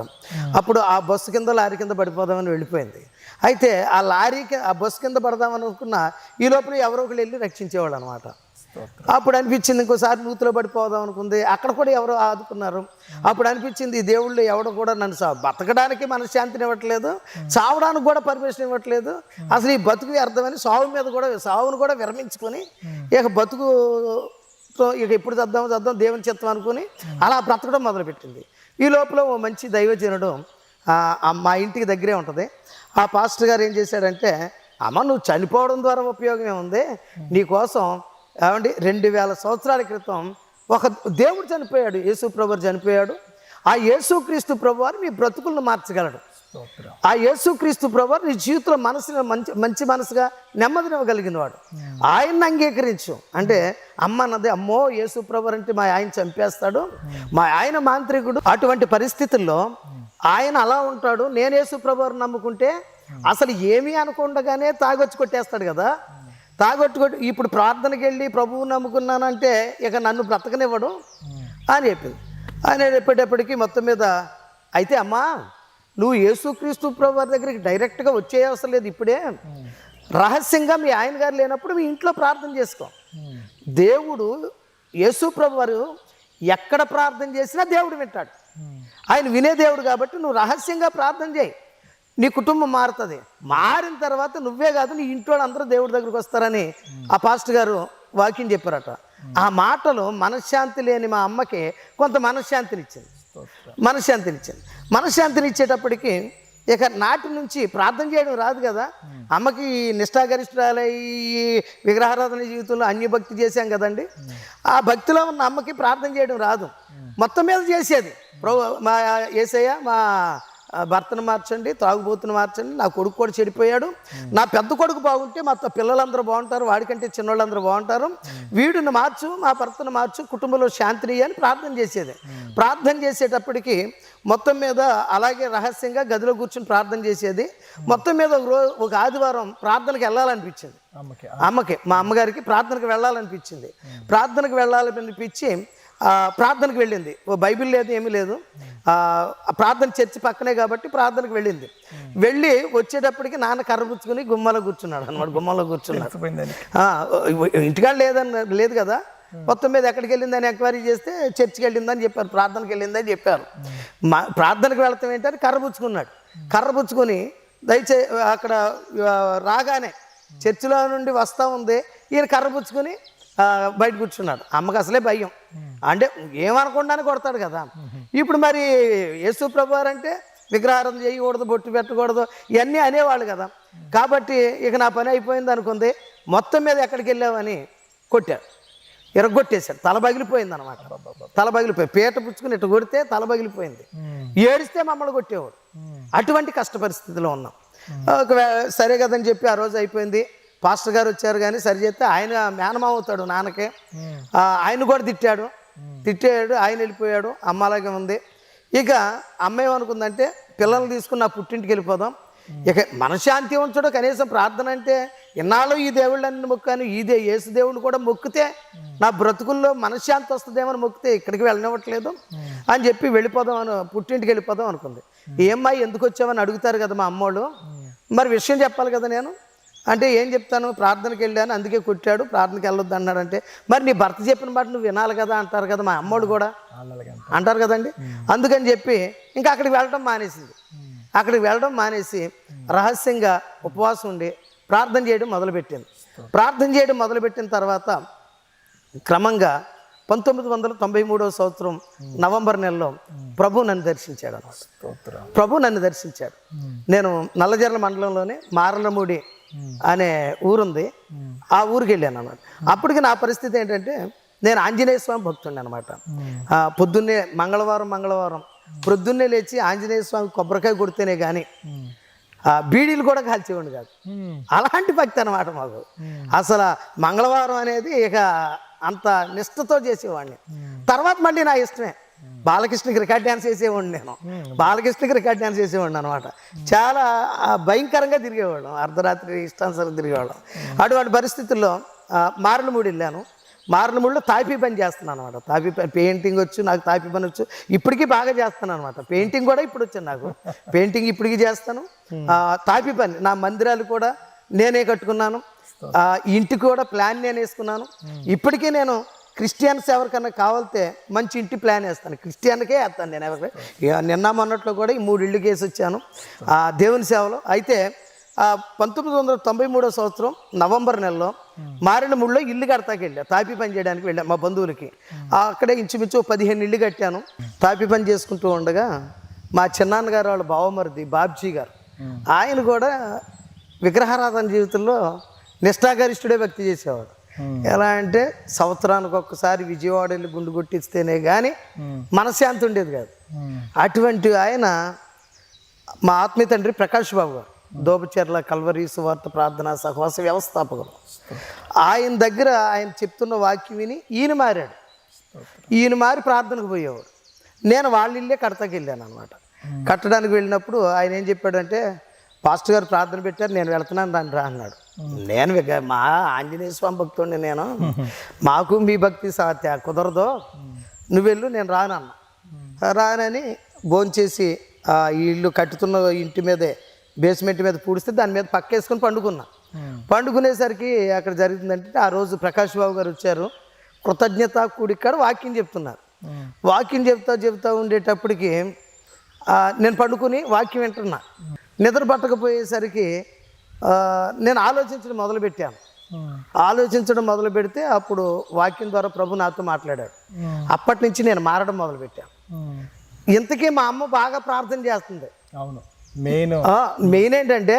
అప్పుడు ఆ బస్సు కింద లారీ కింద పడిపోదామని వెళ్ళిపోయింది. అయితే ఆ బస్సు కింద పడదామని అనుకున్న ఈ లోపల ఎవరో ఒకరు వెళ్ళి రక్షించేవాళ్ళు అనమాట. అప్పుడు అనిపించింది ఇంకోసారి నూతిలో పడిపోదాం అనుకుంది, అక్కడ కూడా ఎవరో ఆదుకున్నారు. అప్పుడు అనిపించింది ఈ దేవుళ్ళు ఎవడో కూడా నన్ను బతకడానికి మనశ్శాంతిని ఇవ్వట్లేదు, చావడానికి కూడా పర్మిషన్ ఇవ్వట్లేదు, అసలు ఈ బతుకు అర్థమని సావును కూడా విరమించుకొని ఇక బతుకు ఇక ఎప్పుడు చద్దాం దేవుని చిత్తం అనుకుని అలా బ్రతకడం మొదలుపెట్టింది. ఈ లోపల ఓ మంచి దైవజనుడు మా ఇంటికి దగ్గరే ఉంటుంది. ఆ పాస్టర్ గారు ఏం చేశాడంటే, అమ్మ నువ్వు చనిపోవడం ద్వారా ఉపయోగం ఏముంది, నీకోసం 2000 సంవత్సరాల క్రితం ఒక దేవుడు చనిపోయాడు, యేసు ప్రభువారు చనిపోయాడు. ఆ యేసుక్రీస్తు ప్రభువారు నీ బ్రతుకులను మార్చగలడు. ఆ యేసుక్రీస్తు ప్రభువారు నీ జీవితంలో మనసుని మంచి మనసుగా నెమ్మదినివ్వగలిగిన వాడు. ఆయన్ని అంగీకరించు అంటే అమ్మ అన్నది, అమ్మో యేసు ప్రభువారు అంటే మా ఆయన చంపేస్తాడు, మా ఆయన మాంత్రికుడు, అటువంటి పరిస్థితుల్లో ఆయన అలా ఉంటాడు, నేను యేసు ప్రభువారు నమ్ముకుంటే అసలు ఏమీ అనుకుండగానే తాగొచ్చి కొట్టేస్తాడు కదా, తాగొట్టుకొట్టి ఇప్పుడు ప్రార్థనకి వెళ్ళి ప్రభువు నమ్ముకున్నానంటే ఇక నన్ను బ్రతకనివ్వడు అని చెప్పింది. ఆయన చెప్పేటప్పటికి మొత్తం మీద అయితే అమ్మా నువ్వు యేసుక్రీస్తు ప్రభువారి దగ్గరికి డైరెక్ట్గా వచ్చే అవసరం లేదు, ఇప్పుడే రహస్యంగా మీ ఆయన గారు లేనప్పుడు మీ ఇంట్లో ప్రార్థన చేసుకో. దేవుడు యేసు ప్రభువారు ఎక్కడ ప్రార్థన చేసినా దేవుడు వింటాడు, ఆయన వినే దేవుడు కాబట్టి నువ్వు రహస్యంగా ప్రార్థన చేయి, నీ కుటుంబం మారుతుంది. మారిన తర్వాత నువ్వే కాదు నీ ఇంట్లో అందరూ దేవుడి దగ్గరికి వస్తారని ఆ పాస్టర్ గారు వాక్యం చెప్పారట. ఆ మాటలు మనశ్శాంతి లేని మా అమ్మకి కొంత మనశ్శాంతిని ఇచ్చేటప్పటికి ఇక నాటి నుంచి ప్రార్థన చేయడం రాదు కదా అమ్మకి. నిష్ఠాగరిష్ఠురాలై విగ్రహారాధన జీవితంలో అన్యభక్తి చేశాం కదండి, ఆ భక్తిలో ఉన్న అమ్మకి ప్రార్థన చేయడం రాదు. మొత్తం మీద చేసేది, మా యేసయ్య మా భర్తను మార్చండి, తాగుబోతును మార్చండి, నా కొడుకు కూడా చెడిపోయాడు, నా పెద్ద కొడుకు బాగుంటే మా పిల్లలందరూ బాగుంటారు, వాడికంటే చిన్నోళ్ళందరూ బాగుంటారు, వీడిని మార్చు, మా భర్తను మార్చు, కుటుంబంలో శాంతిని అని ప్రార్థన చేసేది. ప్రార్థన చేసేటప్పటికి మొత్తం మీద అలాగే రహస్యంగా గదిలో కూర్చొని ప్రార్థన చేసేది. మొత్తం మీద ఒక ఆదివారం ప్రార్థనకి వెళ్ళాలనిపించింది అమ్మకి, మా అమ్మగారికి ప్రార్థనకు వెళ్ళాలనిపించింది. ప్రార్థనకు వెళ్ళాలనిపించి ప్రార్థనకు వెళ్ళింది. ఓ బైబిల్ లేదు, ఏమీ లేదు. ప్రార్థన చర్చి పక్కనే కాబట్టి ప్రార్థనకు వెళ్ళింది. వెళ్ళి వచ్చేటప్పటికి నాన్న కర్ర పుచ్చుకుని గుమ్మలో కూర్చున్నాడు అనమాట. గుమ్మలో కూర్చున్నాడు. ఇంటికాడ లేదు కదా. మొత్తం మీద ఎక్కడికి వెళ్ళిందని ఎంక్వైరీ చేస్తే చర్చికి వెళ్ళిందని చెప్పారు, ప్రార్థనకి వెళ్ళిందని చెప్పారు. ప్రార్థనకు వెళ్తాం ఏంటని కర్ర పుచ్చుకున్నాడు. కర్ర పుచ్చుకొని దయచేసి అక్కడ రాగానే చర్చిలో నుండి వస్తూ ఉంది, ఈయన కర్ర పుచ్చుకొని బయట కూర్చున్నాడు. అమ్మకి అసలే భయం, అంటే ఏమనకుండానే కొడతాడు కదా. ఇప్పుడు మరి యేసు ప్రభు అంటే విగ్రహారం చేయకూడదు, బొట్టు పెట్టకూడదు, ఇవన్నీ అనేవాళ్ళు కదా. కాబట్టి ఇక నా పని అయిపోయింది అనుకుంది. మొత్తం మీద ఎక్కడికి వెళ్ళావని కొట్టాడు, ఎరగొట్టేశాడు. తల పగిలిపోయింది అనమాట. తల పగిలిపోయి పీట పుచ్చుకుని ఇట్టు కొడితే తల పగిలిపోయింది. ఏడిస్తే మమ్మల్ని కొట్టేవాడు. అటువంటి కష్ట పరిస్థితిలో ఉన్నాం. సరే కదని చెప్పి ఆ రోజు అయిపోయింది. పాస్టర్ గారు వచ్చారు కానీ సరి చేస్తే ఆయన మేనమామ అవుతాడు నాన్నకే. ఆయన కూడా తిట్టాడు. ఆయన వెళ్ళిపోయాడు. అమ్మ అలాగే ఉంది. ఇక అమ్మ ఏమనుకుందంటే పిల్లల్ని తీసుకుని నా పుట్టింటికి వెళ్ళిపోదాం. ఇక మనశ్శాంతి ఉంచడు, కనీసం ప్రార్థన అంటే ఇన్నాళ్ళు ఈ దేవుళ్ళని మొక్కాను, యేసు దేవుళ్ళు కూడా మొక్కితే నా బ్రతుకుల్లో మనశ్శాంతి వస్తుందేమని మొక్కితే ఇక్కడికి వెళ్ళనివ్వట్లేదు అని చెప్పి వెళ్ళిపోదాం పుట్టింటికి వెళ్ళిపోదాం అనుకుంది. ఏమ్మా ఎందుకు వచ్చామని అడుగుతారు కదా మా అమ్మోళ్ళు. మరి విషయం చెప్పాలి కదా నేను. అంటే ఏం చెప్తాను, ప్రార్థనకి వెళ్ళాను అందుకే కొట్టాడు, ప్రార్థనకి వెళ్ళొద్దు అన్నాడంటే మరి నీ భర్త చెప్పిన మాట నువ్వు వినాలి కదా అంటారు కదా మా అమ్మోడు కూడా అంటారు కదండి. అందుకని చెప్పి ఇంకా అక్కడికి వెళ్ళడం మానేసింది. అక్కడికి వెళ్ళడం మానేసి రహస్యంగా ఉపవాసం ఉండి ప్రార్థన చేయడం మొదలుపెట్టింది. ప్రార్థన చేయడం మొదలుపెట్టిన తర్వాత క్రమంగా 1993వ సంవత్సరం నవంబర్ నెలలో ప్రభు నన్ను దర్శించాడు. ప్రభు నన్ను దర్శించాడు. నేను నల్లజర్ల మండలంలోనే మారలమూడి అనే ఊరుంది, ఆ ఊరికి వెళ్ళాను అన్నమాట. అప్పటికి నా పరిస్థితి ఏంటంటే నేను ఆంజనేయ స్వామి భక్తుడిని అనమాట. పొద్దున్నే మంగళవారం పొద్దున్నే లేచి ఆంజనేయ స్వామి కొబ్బరికాయ కొడితేనే కానీ బీడీలు కూడా కాల్చేవాడిని కాదు. అలాంటి భక్తి అనమాట మాకు. అసలు మంగళవారం అనేది ఇక అంత నిష్ఠతో చేసేవాడిని. తర్వాత మళ్ళీ నా ఇష్టమే బాలకృష్ణకి రికార్డ్ డ్యాన్స్ చేసేవాడిని. నేను బాలకృష్ణకి రికార్డ్ డ్యాన్స్ చేసేవాడిని అనమాట. చాలా భయంకరంగా తిరిగేవాళ్ళం, అర్ధరాత్రి ఇష్టానుసారం తిరిగేవాళ్ళం. అటువంటి పరిస్థితుల్లో మారలమూడి వెళ్ళాను. మారలమూడిలో తాపీ పని చేస్తున్నాను అనమాట. తాపీ పని, పెయింటింగ్ వచ్చు నాకు, తాపీ పని వచ్చు. ఇప్పటికీ బాగా చేస్తాను అనమాట. పెయింటింగ్ కూడా ఇప్పుడు వచ్చాను నాకు. పెయింటింగ్ ఇప్పటికీ చేస్తాను. తాపీ పని నా మందిరాలు కూడా నేనే కట్టుకున్నాను. ఇంటికి కూడా ప్లాన్ నేను వేసుకున్నాను. ఇప్పటికీ నేను క్రిస్టియన్స్ ఎవరికన్నా కావాలితే మంచి ఇంటి ప్లాన్ వేస్తాను, క్రిస్టియన్కే వేస్తాను నేను ఎవరికి. నిన్న మొన్నట్లో కూడా ఈ 3 ఇళ్ళు కేసి వచ్చాను దేవుని సేవలో. అయితే 1993వ సంవత్సరం నవంబర్ నెలలో మారేడుమూడిలో ఇల్లు కడతాకి వెళ్ళా, తాపీ పని చేయడానికి వెళ్ళా మా బంధువులకి. అక్కడే ఇంచుమించు 15 ఇళ్ళు కట్టాను. తాపీ పని చేసుకుంటూ ఉండగా మా చిన్నాన్నగారు వాళ్ళ బావమరిది బాబ్జీ గారు, ఆయన కూడా విగ్రహారాధన జీవితంలో నిష్ఠాగరిష్ఠుడే వ్యక్తి చేసేవాడు. ఎలా అంటే సంవత్సరానికి ఒక్కసారి విజయవాడ వెళ్ళి గుండు కొట్టిస్తేనే కానీ మనశ్శాంతి ఉండేది కాదు. అటువంటి ఆయన మా ఆత్మీయ తండ్రి ప్రకాష్ బాబు గారు, దోబచెర్ల కల్వరి సువార్త ప్రార్థనా సహవాస వ్యవస్థాపకులు. ఆయన దగ్గర ఆయన చెప్తున్న వాక్యం విని ఈయన మారాడు. ఈయన మారి ప్రార్థనకు పోయేవాడు. నేను వాళ్ళ ఇల్లే కడతాకి వెళ్ళాను అనమాట. కట్టడానికి వెళ్ళినప్పుడు ఆయన ఏం చెప్పాడంటే, పాస్టర్ గారు ప్రార్థన పెట్టారు, నేను వెళ్తున్నాను దాన్ని రా అన్నాడు. నేను మా ఆంజనేయ స్వామి భక్తుడిని, నేను మాకు మీ భక్తి సాధ్య కుదరదో, నువ్వు వెళ్ళు నేను రానన్నా. రానని భోంచేసి ఈ ఇల్లు కట్టుతున్న ఇంటి మీదే బేస్మెంట్ మీద పూడిస్తే దాని మీద పక్కేసుకొని పండుకున్నా. పండుకునేసరికి అక్కడ జరుగుతుందంటే ఆ రోజు ప్రకాష్ బాబు గారు వచ్చారు. కృతజ్ఞత కూడికాడ వాక్యం చెప్తున్నారు. వాక్యం చెప్తా ఉండేటప్పటికి నేను పండుకుని వాక్యం వింటున్నా. నిద్ర పట్టకపోయేసరికి నేను ఆలోచించడం మొదలుపెట్టాను. ఆలోచించడం మొదలు పెడితే అప్పుడు వాక్యం ద్వారా ప్రభు నాతో మాట్లాడాడు. అప్పటి నుంచి నేను మారడం మొదలుపెట్టాను. ఇంతకీ మా అమ్మ బాగా ప్రార్థన చేస్తుంది. అవును, మెయిన్ ఏంటంటే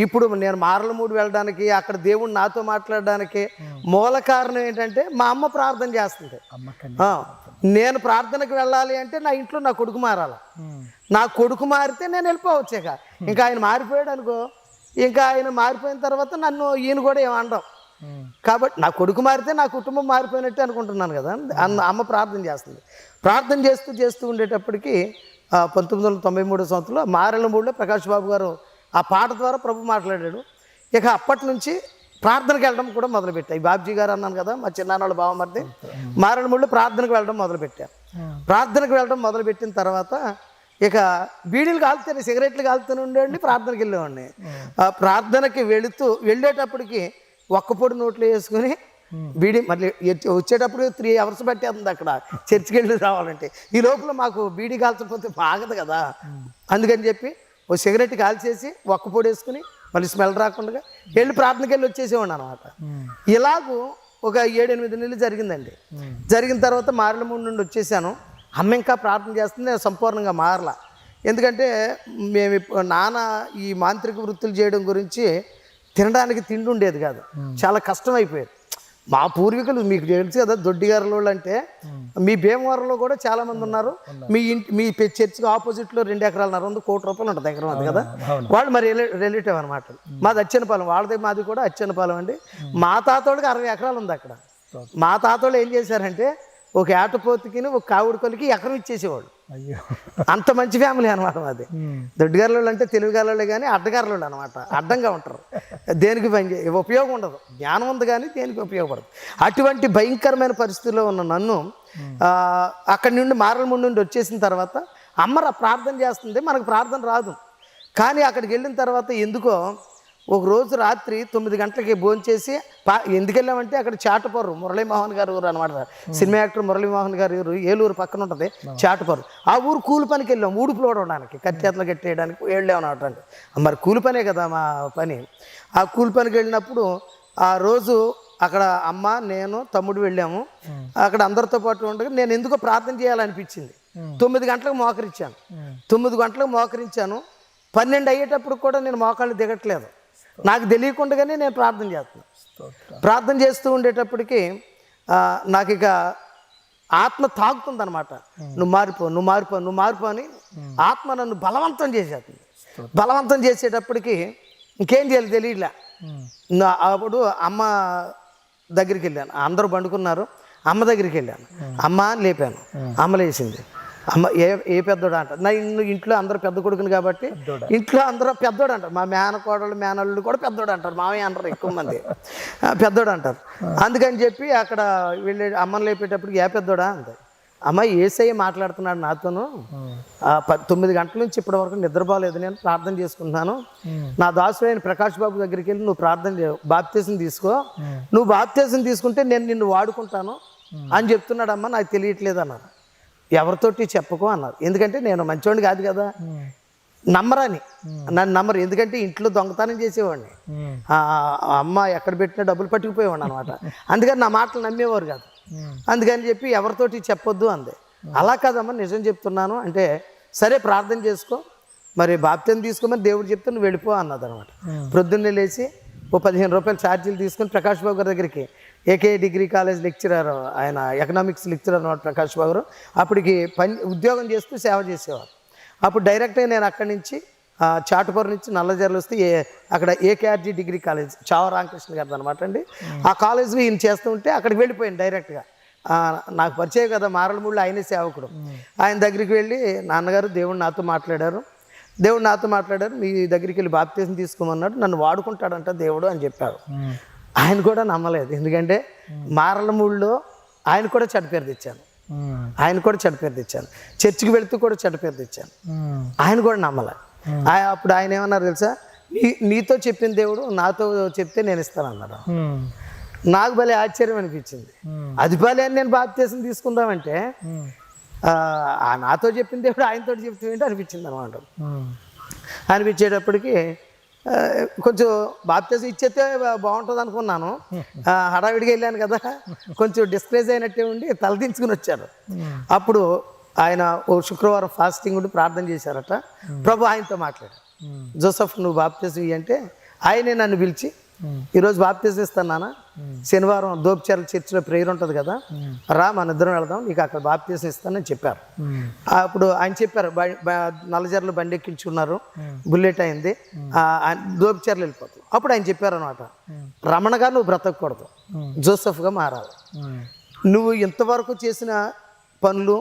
ఇప్పుడు నేను మారలమూడి వెళ్ళడానికి, అక్కడ దేవుడు నాతో మాట్లాడడానికి మూల కారణం ఏంటంటే మా అమ్మ ప్రార్థన చేస్తుంది. నేను ప్రార్థనకు వెళ్ళాలి అంటే నా ఇంట్లో నా కొడుకు మారాలి. నా కొడుకు మారితే నేను వెళ్ళిపోవచ్చాక. ఇంకా ఆయన మారిపోయాడు అనుకో, ఇంకా ఆయన మారిపోయిన తర్వాత నన్ను ఈయన కూడా ఏమనడం. కాబట్టి నా కొడుకు మారితే నా కుటుంబం మారిపోయినట్టే అనుకుంటున్నాను కదా. అమ్మ ప్రార్థన చేస్తుంది. ప్రార్థన చేస్తూ ఉండేటప్పటికి 1993 సంవత్సరంలో మారేడుమూడిలో ప్రకాష్ బాబు గారు ఆ పాట ద్వారా ప్రభు మాట్లాడాడు. ఇక అప్పటి నుంచి ప్రార్థనకి వెళ్ళడం కూడా మొదలుపెట్టాయి. బాబ్జీ గారు అన్నాను కదా, మా చిన్నాన్నోళ్ళు బావమరిది మారేడుమూడిలో ప్రార్థనకు వెళ్ళడం మొదలుపెట్టాను. ప్రార్థనకు వెళ్ళడం మొదలుపెట్టిన తర్వాత ఇక బీడీలు కాలుతాను, సిగరెట్లు కాలుతూనే ఉండేవాడిని, ప్రార్థనకి వెళ్ళేవాడిని. ఆ ప్రార్థనకి వెళ్ళేటప్పటికి ఒక్క పొడి నోట్లో వేసుకుని బీడీ మళ్ళీ వచ్చేటప్పుడు 3 hours పట్టేస్తుంది అక్కడ చర్చికి వెళ్ళి రావాలంటే. ఈ లోపల మాకు బీడీ కాల్చకపోతే ఆగదు కదా, అందుకని చెప్పి ఓ సిగరెట్ కాల్చేసి ఒక్క పొడి వేసుకుని మళ్ళీ స్మెల్ రాకుండా వెళ్ళి ప్రార్థనకి వెళ్ళి వచ్చేసేవాడిని అనమాట. ఇలాగూ ఒక 7-8 నెలలు జరిగిందండి. జరిగిన తర్వాత మారేడుమూడి నుండి వచ్చేసాను. అమ్మ ఇంకా ప్రార్థన చేస్తుంది, నేను సంపూర్ణంగా మారలా. ఎందుకంటే మేము నాన్న ఈ మాంత్రిక వృత్తులు చేయడం గురించి తినడానికి తిండి ఉండేది కాదు, చాలా కష్టం అయిపోయేది. మా పూర్వీకులు మీకు తెలుసు కదా, దొడ్డిగారుల అంటే మీ భీమవరంలో కూడా చాలా మంది ఉన్నారు. మీ చర్చికి ఆపోజిట్లో 2 ఎకరాలన్నర ఉంది, ₹1 కోటి ఉంటుంది ఎకరం అది కదా. వాళ్ళు మరి రిలేటివ్ అనమాట. మాది అచ్చెన్నపాలెం, వాళ్ళది మాది కూడా అచ్చెన్నపాలెం అండి. మా తాతోళ్ళకి 60 ఎకరాలు ఉంది అక్కడ. మా తాతోళ్ళు ఏం చేశారంటే ఒక ఏటపోతుకి ఒక కావుడికొలికి ఎకరం ఇచ్చేసేవాడు. అంత మంచి ఫ్యామిలీ అనమాట మాది. దొడ్డిగారులు అంటే తెలుగుగారులే కానీ అడ్డగారులు అనమాట, అడ్డంగా ఉంటారు, దేనికి ఉపయోగం ఉండదు. జ్ఞానం ఉంది కానీ దేనికి ఉపయోగపడదు. అటువంటి భయంకరమైన పరిస్థితుల్లో ఉన్న నన్ను అక్కడి నుండి మారేడుమూడి నుండి వచ్చేసిన తర్వాత అమ్మ ప్రార్థన చేస్తుంది, మనకు ప్రార్థన రాదు. కానీ అక్కడికి వెళ్ళిన తర్వాత ఎందుకో ఒక రోజు రాత్రి 9 గంటలకి భోంచేసి ఎందుకు వెళ్ళామంటే అక్కడ చాటపర్రు మురళీమోహన్ గారి ఊరు అనమాట. సినిమా యాక్టర్ మురళీమోహన్ గారి ఊరు ఏలూరు పక్కన ఉంటుంది చాటపర్రు. ఆ ఊరు కూలి పనికి వెళ్ళాం, ఊడుపులు ఓడడానికి, కట్టేతలు కట్టేయడానికి వెళ్ళామన్నమాట. మరి కూలి పనే కదా మా పని. ఆ కూలి పనికి వెళ్ళినప్పుడు ఆ రోజు అక్కడ అమ్మ నేను తమ్ముడు వెళ్ళాము. అక్కడ అందరితో పాటు ఉండగా నేను ఎందుకో ప్రార్థన చేయాలనిపించింది. 9 గంటలకు మోకరించాను. 9 గంటలకు మోకరించాను. 12 అయ్యేటప్పుడు కూడా నేను మోకాళ్ళు దిగట్లేదు, నాకు తెలియకుండానే నేను ప్రార్థన చేస్తున్నాను. ప్రార్థన చేస్తూ ఉండేటప్పటికి నాకు ఇక ఆత్మ తాగుతుంది అనమాట. నువ్వు మారిపో అని ఆత్మ నన్ను బలవంతం చేసేస్తుంది. బలవంతం చేసేటప్పటికి ఇంకేం చేయాలి తెలియలే. అప్పుడు అమ్మ దగ్గరికి వెళ్ళాను, అందరూ పండుకున్నారు. అమ్మ దగ్గరికి వెళ్ళాను, అమ్మ అని లేపాను. అమ్మ లేచింది. అమ్మ ఏ పెద్దోడు అంటారు, నా ఇంట్లో అందరూ పెద్ద కొడుకుని కాబట్టి ఇంట్లో అందరూ పెద్దోడు అంటారు. మా మేనకోడలు మేనల్లుడు కూడా పెద్దోడు అంటారు, మామయ్య అంటారు, ఎక్కువ మంది పెద్దోడు అంటారు. అందుకని చెప్పి అక్కడ వెళ్ళే అమ్మని లేపేటప్పటికి ఏ పెద్దోడా అంది. అమ్మ యేసయ్య మాట్లాడుతున్నాడు నాతోను, 9 గంటల నుంచి ఇప్పటి వరకు నిద్రపోలేదు, నేను ప్రార్థన చేసుకుంటున్నాను. నా దాసుడైన ప్రకాష్ బాబు దగ్గరికి వెళ్ళి నువ్వు ప్రార్థన బాప్తీసం తీసుకో, నువ్వు బాప్తీసం తీసుకుంటే నేను నిన్ను వాడుకుంటాను అని చెప్తున్నాడమ్మా, నాకు తెలియట్లేదు అన్నారు. ఎవరితోటి చెప్పుకో అన్నారు, ఎందుకంటే నేను మంచివాడిని కాదు కదా, నమ్మరని నన్ను నమ్మరు. ఎందుకంటే ఇంట్లో దొంగతనం చేసేవాడిని, అమ్మ ఎక్కడ పెట్టినా డబ్బులు పట్టుకుపోయేవాడిని అనమాట. అందుకని నా మాటలు నమ్మేవారు కాదు. అందుకని చెప్పి ఎవరితోటి చెప్పొద్దు అంది. అలా కాదమ్మా నిజం చెప్తున్నాను అంటే, సరే ప్రార్థన చేసుకో, మరి బాప్తీసం తీసుకోమని దేవుడు చెప్తే నువ్వు వెళ్ళిపో అన్నది అనమాట. ప్రొద్దున్నే లేచి ఓ ₹15 ఛార్జీలు తీసుకుని ప్రకాష్ బాబు గారి దగ్గరికి, ఏకే డిగ్రీ కాలేజ్ లెక్చరర్, ఆయన ఎకనామిక్స్ లెక్చరర్ అనమాట ప్రకాష్ బాబు గారు. అప్పటికి ఉద్యోగం చేస్తూ సేవ చేసేవారు. అప్పుడు డైరెక్ట్గా నేను అక్కడి నుంచి చాటుపూర్ నుంచి నల్లజర్లు వస్తే అక్కడ ఏకేఆర్జీ డిగ్రీ కాలేజ్ చావ రామకృష్ణ గారిది అనమాట అండి. ఆ కాలేజ్లో ఈయన చేస్తూ ఉంటే అక్కడికి వెళ్ళిపోయాను డైరెక్ట్గా. నాకు పరిచయం కదా మారేడుమూడిలో ఆయనే సేవకుడు. ఆయన దగ్గరికి వెళ్ళి, నాన్నగారు దేవుడు నాతో మాట్లాడారు, మీ దగ్గరికి వెళ్ళి బాప్తీసం తీసుకోమన్నాడు, నన్ను వాడుకుంటాడంట దేవుడు అని చెప్పారు. ఆయన కూడా నమ్మలేదు, ఎందుకంటే మారేడుమూడిలో ఆయన కూడా చెడ్డ పేరు తెచ్చాను, చర్చికి వెళుతూ కూడా చెడ్డ పేరు తెచ్చాను. ఆయన కూడా నమ్మలే. అప్పుడు ఆయన ఏమన్నారు తెలుసా, నీతో చెప్పిన దేవుడు నాతో చెప్తే నేను ఇస్తాను అన్నాడు. నాకు భలే ఆశ్చర్యం అనిపించింది. అది భలే అని నేను బాప్తీసం తీసుకుందామంటే నాతో చెప్పిన దేవుడు ఆయనతో చెప్తే ఏంటి అనిపించింది అనమాట. అనిపించేటప్పటికి కొంచెం బాప్తీసం ఇచ్చేస్తే బాగుంటుంది అనుకున్నాను. హడావిడిగా వెళ్ళాను కదా, కొంచెం డిస్కరేజ్ అయినట్టే ఉండి తలదించుకుని వచ్చాను. అప్పుడు ఆయన ఓ శుక్రవారం ఫాస్టింగ్ ఉండి ప్రార్థన చేశారట. ప్రభు ఆయనతో మాట్లాడారు, జోసఫ్ నువ్వు బాప్తీసం ఇయ్యి అంటే ఆయనే నన్ను పిలిచి, ఈరోజు బాప్తీసం ఇస్తాను నాన్న, శనివారం దోపచార్ల చర్చిలో ప్రేయర్ ఉంటుంది కదా, రా మన ఇద్దరం వెళదాం, నీకు అక్కడ బాప్తీసం ఇస్తానని చెప్పారు. అప్పుడు ఆయన చెప్పారు, నల్లజర్లు బండి ఎక్కించుకున్నారు, బుల్లెట్ అయింది, దోపచార్లు వెళ్ళిపోతాం. అప్పుడు ఆయన చెప్పారు అనమాట, రమణగా నువ్వు బ్రతకూడదు, జోసఫ్గా మారాలి. నువ్వు ఇంతవరకు చేసిన పనులు,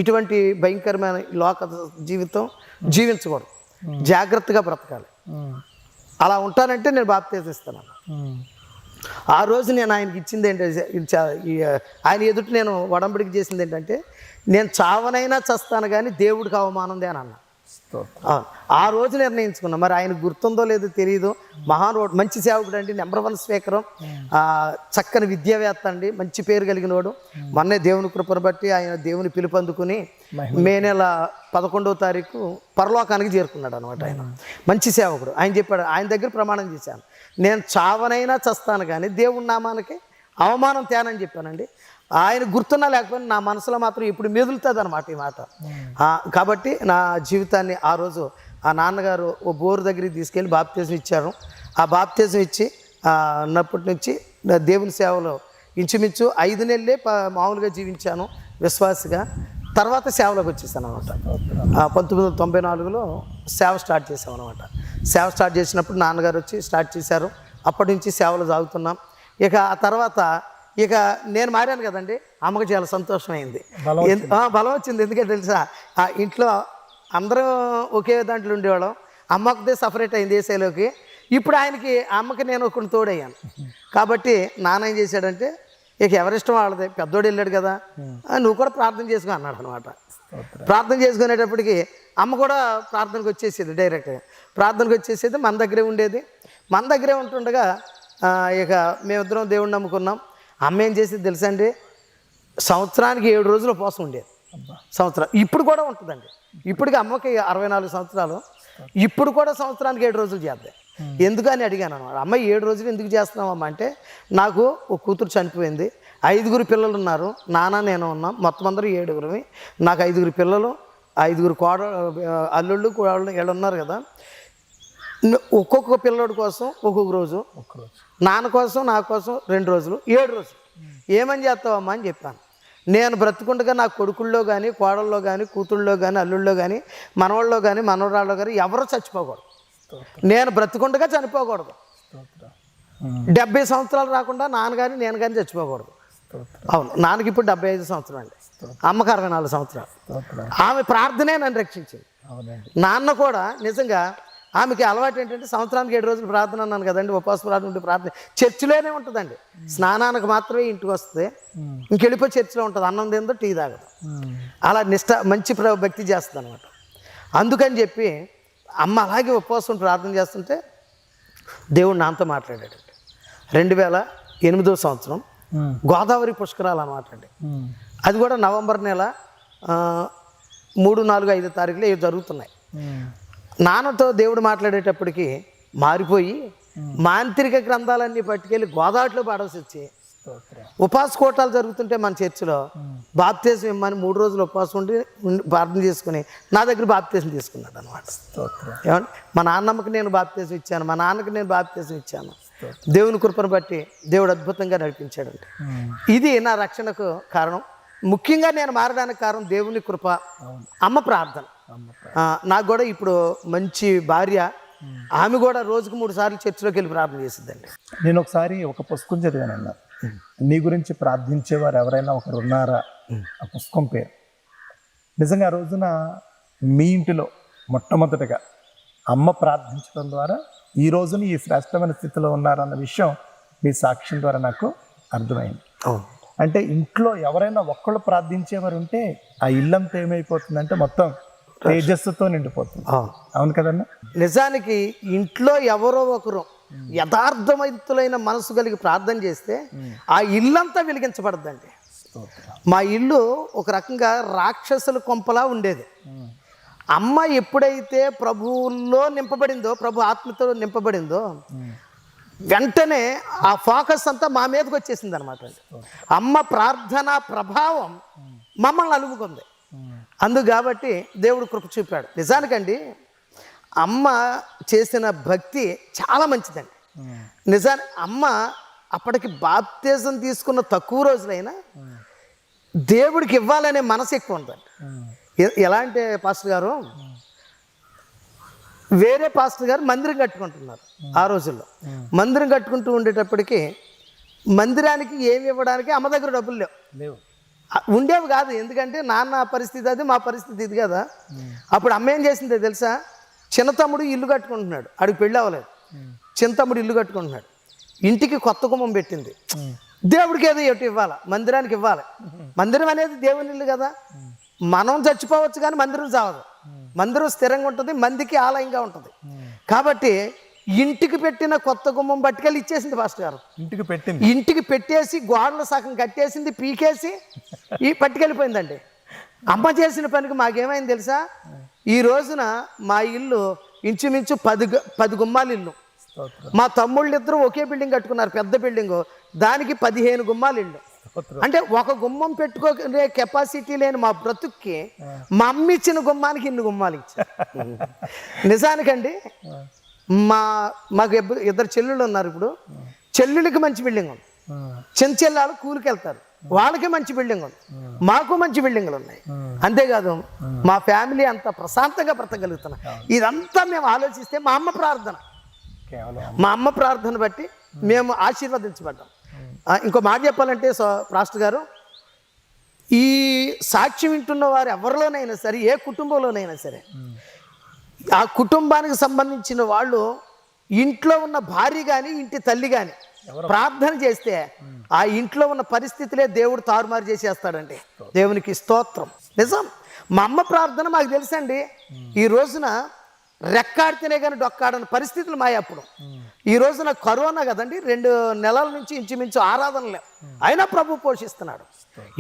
ఇటువంటి భయంకరమైన లోక జీవితం జీవించకూడదు, జాగ్రత్తగా బ్రతకాలి. అలా ఉంటానంటే నేను బాప్తీసం ఇస్తాను. ఆ రోజు నేను ఆయనకి ఇచ్చింది ఏంటంటే, ఆయన ఎదుట నేను ఒడంబడిక చేసింది ఏంటంటే, నేను చావనైనా చస్తాను కానీ దేవుడికి అవమానందే అని అన్నా. ఆ రోజు నిర్ణయించుకున్నా. మరి ఆయన గుర్తుందో లేదో తెలియదు. మహానుభావుడు, మంచి సేవకుడు అండి, నెంబర్ 1 స్పీకరు, చక్కని విద్యావేత్త అండి, మంచి పేరు కలిగిన వాడు. మొన్నే దేవుని కృపను బట్టి ఆయన దేవుని పిలుపు అందుకుని మే నెల 11వ తారీఖు పరలోకానికి చేరుకున్నాడు అనమాట. ఆయన మంచి సేవకుడు. ఆయన చెప్పాడు, ఆయన దగ్గర ప్రమాణం చేశాను, నేను చావనైనా చస్తాను కానీ దేవుడి నామానికి అవమానం తేనని చెప్పానండి. ఆయన గుర్తున్నా లేకపోయినా నా మనసులో మాత్రం ఇప్పుడు మెదులుతుంది అనమాట ఈ మాట. కాబట్టి నా జీవితాన్ని ఆ రోజు ఆ నాన్నగారు ఓ బోరు దగ్గరికి తీసుకెళ్ళి బాప్తీసం ఇచ్చారు. ఆ బాప్తీసం ఇచ్చి అన్నప్పటి నుంచి దేవుని సేవలో ఇంచుమించు 5 నెలలే మామూలుగా జీవించాను విశ్వాసిగా. తర్వాత సేవలోకి వచ్చేసాను అనమాట. 1994లో సేవ స్టార్ట్ చేసాం అనమాట. సేవ స్టార్ట్ చేసినప్పుడు నాన్నగారు వచ్చి స్టార్ట్ చేశారు. అప్పటి నుంచి సేవలు సాగుతున్నాం. ఇక ఆ తర్వాత ఇక నేను మారాను కదండి, అమ్మకి చాలా సంతోషమైంది, బలం వచ్చింది. ఎందుకంటే తెలుసా, ఆ ఇంట్లో అందరం ఒకే దాంట్లో ఉండేవాళ్ళం. అమ్మకిదే సపరేట్ అయింది ఏసైలోకి. ఇప్పుడు ఆయనకి అమ్మకి నేను ఒకటి తోడయ్యాను. కాబట్టి నాన్న ఏం చేశాడంటే, ఇక ఎవరిష్టం వాళ్ళది, పెద్దోడు వెళ్ళాడు కదా, నువ్వు కూడా ప్రార్థన చేసుకో అన్నాడు అనమాట. ప్రార్థన చేసుకునేటప్పటికి అమ్మ కూడా ప్రార్థనకు వచ్చేసేది, డైరెక్ట్గా ప్రార్థనకు వచ్చేసేది. మన దగ్గరే ఉండేది. మన దగ్గరే ఉంటుండగా ఇక మేమిద్దరం దేవుడిని నమ్ముకున్నాం. అమ్మ ఏం చేసేది తెలుసా అండి, సంవత్సరానికి 7 రోజులు ఉపవాసం ఉండేది. సంవత్సరం ఇప్పుడు కూడా ఉంటుందండి. ఇప్పటికి అమ్మకి 64 సంవత్సరాలు. ఇప్పుడు కూడా సంవత్సరానికి 7 రోజులు చేద్దాం. ఎందుకని అడిగాను అనమాట. అమ్మ 7 రోజులు ఎందుకు చేస్తున్నామమ్మ అంటే, నాకు ఒక కూతురు చనిపోయింది, 5 పిల్లలు ఉన్నారు, నాన్న నేను ఉన్నాం, మొత్తం అందరూ 7. నాకు 5 పిల్లలు, 5 అల్లుళ్ళు కోడళ్ళు వీళ్ళు ఉన్నారు కదా. ఒక్కొక్క పిల్లోడి కోసం ఒక్కొక్క రోజు, నాన్న కోసం నా కోసం 2 రోజులు, 7 రోజులు ఏమని చేస్తావమ్మా అని చెప్పాను. నేను బ్రతుకుండగా నా కొడుకుల్లో కానీ, కోడల్లో కానీ, కూతుళ్ళలో కానీ, అల్లుళ్ళలో కానీ, మనవాళ్ళలో కానీ, మనవరాళ్ళలో కానీ ఎవరో చచ్చిపోకూడదు. నేను బ్రతుకుండగా చనిపోకూడదు. 70 సంవత్సరాలు రాకుండా నాన్న కానీ నేను కానీ చచ్చిపోకూడదు. అవును, నాన్నకి ఇప్పుడు 75 సంవత్సరాలు అండి, అమ్మకి 64 సంవత్సరాలు. ఆమె ప్రార్థనే నన్ను రక్షించింది. నాన్న కూడా నిజంగా ఆమెకి అలవాటు ఏంటంటే, సంవత్సరానికి 7 రోజులు ప్రార్థన అన్నాను కదండి, ఉపవాస ప్రార్థన ఉంటే ప్రార్థన చర్చిలోనే ఉంటుందండి. స్నానానికి మాత్రమే ఇంటికి వస్తే ఇంకెళ్ళిపోయి చర్చిలో ఉంటుంది, అన్నం తిందో టీ తాగదు. అలా మంచి భక్తి చేస్తుంది అనమాట. అందుకని చెప్పి అమ్మ అలాగే ఉపవాసం ప్రార్థన చేస్తుంటే దేవుడు నాతో మాట్లాడాడండి. 2008వ సంవత్సరం గోదావరి పుష్కరాలు అనమాట అండి. అది కూడా నవంబర్ నెల 3, 4, 5 తారీఖులో ఇవి జరుగుతున్నాయి. నాన్నతో దేవుడు మాట్లాడేటప్పటికి మారిపోయి మాంత్రిక గ్రంథాలన్నీ పట్టుకెళ్ళి గోదావరిలో పాడాల్సి వచ్చి, ఉపవాస కోటాలు జరుగుతుంటే మన చర్చిలో బాప్తీసం ఇమ్మని 3 రోజులు ఉపవాసం ఉండి ప్రార్థన చేసుకుని నా దగ్గర బాప్తీసం తీసుకున్నాడు అనమాట. ఏమంటే మా నాన్నమ్మకి నేను బాప్తీసం ఇచ్చాను, మా నాన్నకి నేను బాప్తీసం ఇచ్చాను. దేవుని కృపను బట్టి దేవుడు అద్భుతంగా నడిపించాడంట. ఇది నా రక్షణకు కారణం. ముఖ్యంగా నేను మారడానికి కారణం దేవుని కృప, అమ్మ ప్రార్థన. నాకు కూడా ఇప్పుడు మంచి భార్య, ఆమె కూడా రోజుకు 3 సార్లు చర్చిలోకి వెళ్ళి ప్రార్థన చేసిద్దండి. నేను ఒకసారి ఒక పుస్తకం చదివానన్నా, నీ గురించి ప్రార్థించేవారు ఎవరైనా ఒకరు ఉన్నారా, ఆ పుస్తకం పేరు. నిజంగా ఆ రోజున మీ ఇంటిలో మొట్టమొదటిగా అమ్మ ప్రార్థించడం ద్వారా ఈ రోజున ఈ శ్రేష్టమైన స్థితిలో ఉన్నారన్న విషయం మీ సాక్ష్యం ద్వారా నాకు అర్థమైంది. అంటే ఇంట్లో ఎవరైనా ఒక్కళ్ళు ప్రార్థించేవారు ఉంటే ఆ ఇల్లంతా ఏమైపోతుందంటే మొత్తం తేజస్సుతో నిండిపోతుంది. అవును కదన్నా. నిజానికి ఇంట్లో ఎవరో ఒకరు యథార్థమైతులైన మనసు కలిగి ప్రార్థన చేస్తే ఆ ఇల్లంతా వెలిగించబడద్దండి. మా ఇల్లు ఒక రకంగా రాక్షసుల కొంపలా ఉండేది. అమ్మ ఎప్పుడైతే ప్రభువుల్లో నింపబడిందో, ప్రభు ఆత్మతో నింపబడిందో, వెంటనే ఆ ఫోకస్ అంతా మా మీదకి వచ్చేసింది అనమాట. అమ్మ ప్రార్థన ప్రభావం మమ్మల్ని అలుముకుంది. అందుకు కాబట్టి దేవుడు కృప చూపాడు. నిజానికండి అమ్మ చేసిన భక్తి చాలా మంచిదండి. నిజానికి అమ్మ అప్పటికి బాప్తిజం తీసుకున్న తక్కువ రోజులైనా దేవుడికి ఇవ్వాలనే మనసు ఎక్కువ ఉందండి. ఎలా అంటే పాస్టర్ గారు, వేరే పాస్టర్ గారు మందిరం కట్టుకుంటున్నారు. ఆ రోజుల్లో మందిరం కట్టుకుంటూ ఉండేటప్పటికి మందిరానికి ఏమి ఇవ్వడానికి అమ్మ దగ్గర డబ్బులు లేవు, ఉండేవి కాదు. ఎందుకంటే నాన్న పరిస్థితి అది, మా పరిస్థితి ఇది కదా. అప్పుడు అమ్మ ఏం చేసిందో తెలుసా, చిన్న తమ్ముడు ఇల్లు కట్టుకుంటున్నాడు, ఆడికి పెళ్ళి అవ్వలేదు. చింతమ్ముడు ఇల్లు కట్టుకుంటున్నాడు, ఇంటికి కొత్త గుమ్మం పెట్టింది. దేవుడికి ఏదో ఒకటి ఇవ్వాలి, మందిరానికి ఇవ్వాలి. మందిరం అనేది దేవుని ఇల్లు కదా. మనం చచ్చిపోవచ్చు కానీ మందిరం చావదు. మందిరం స్థిరంగా ఉంటుంది, మందికి ఆలయంగా ఉంటుంది. కాబట్టి ఇంటికి పెట్టిన కొత్త గుమ్మం పట్టుకెళ్ళి ఇచ్చేసింది పాస్టర్ గారు. ఇంటికి పెట్టేసి గోడలు సగం కట్టేసింది, పీకేసి పట్టుకెళ్ళిపోయిందండి. అమ్మ చేసిన పనికి మాకేమైంది తెలుసా? ఈ రోజున మా ఇల్లు ఇంచుమించు 10 గుమ్మాల ఇల్లు. మా తమ్ముళ్ళు ఇద్దరు ఒకే బిల్డింగ్ కట్టుకున్నారు, పెద్ద బిల్డింగ్. దానికి 15 గుమ్మాల ఇల్లు. అంటే ఒక గుమ్మం పెట్టుకోనే కెపాసిటీ లేని మా బ్రతుక్కి మా అమ్మ ఇచ్చిన గుమ్మానికి ఇన్ని గుమ్మాలు ఇచ్చారు. నిజానికండి మాకు ఇద్దరు చెల్లెళ్ళు ఉన్నారు. ఇప్పుడు చెల్లెళ్ళకి మంచి బిల్డింగ్ ఉంది, చిన్న చెల్లెళ్ళు కూలికి వెళ్తారు, వాళ్ళకి మంచి బిల్డింగ్ ఉంది, మాకు మంచి బిల్డింగ్లు ఉన్నాయి. అంతేకాదు మా ఫ్యామిలీ అంత ప్రశాంతంగా బ్రతకగలుగుతున్నాం. ఇదంతా మేము ఆలోచిస్తే మా అమ్మ ప్రార్థన బట్టి మేము ఆశీర్వదించబడ్డాం. ఇంకో మాట చెప్పాలంటే పాస్టర్ గారు, ఈ సాక్ష్యం వింటున్న వారు ఎవరిలోనైనా సరే, ఏ కుటుంబంలోనైనా సరే, ఆ కుటుంబానికి సంబంధించిన వాళ్ళు ఇంట్లో ఉన్న భార్య కానీ ఇంటి తల్లి కానీ ప్రార్థన చేస్తే ఆ ఇంట్లో ఉన్న పరిస్థితులే దేవుడు తారుమారు చేసేస్తాడండి. దేవునికి స్తోత్రం. నిజం. మా అమ్మ ప్రార్థన మాకు తెలుసండి. ఈ రోజున రెక్కాడితేనే కానీ డొక్కాడని పరిస్థితులు అప్పుడు. ఈ రోజున కరోనా కదండి, 2 నెలల నుంచి ఇంచుమించు ఆరాధనలే, అయినా ప్రభు పోషిస్తున్నాడు.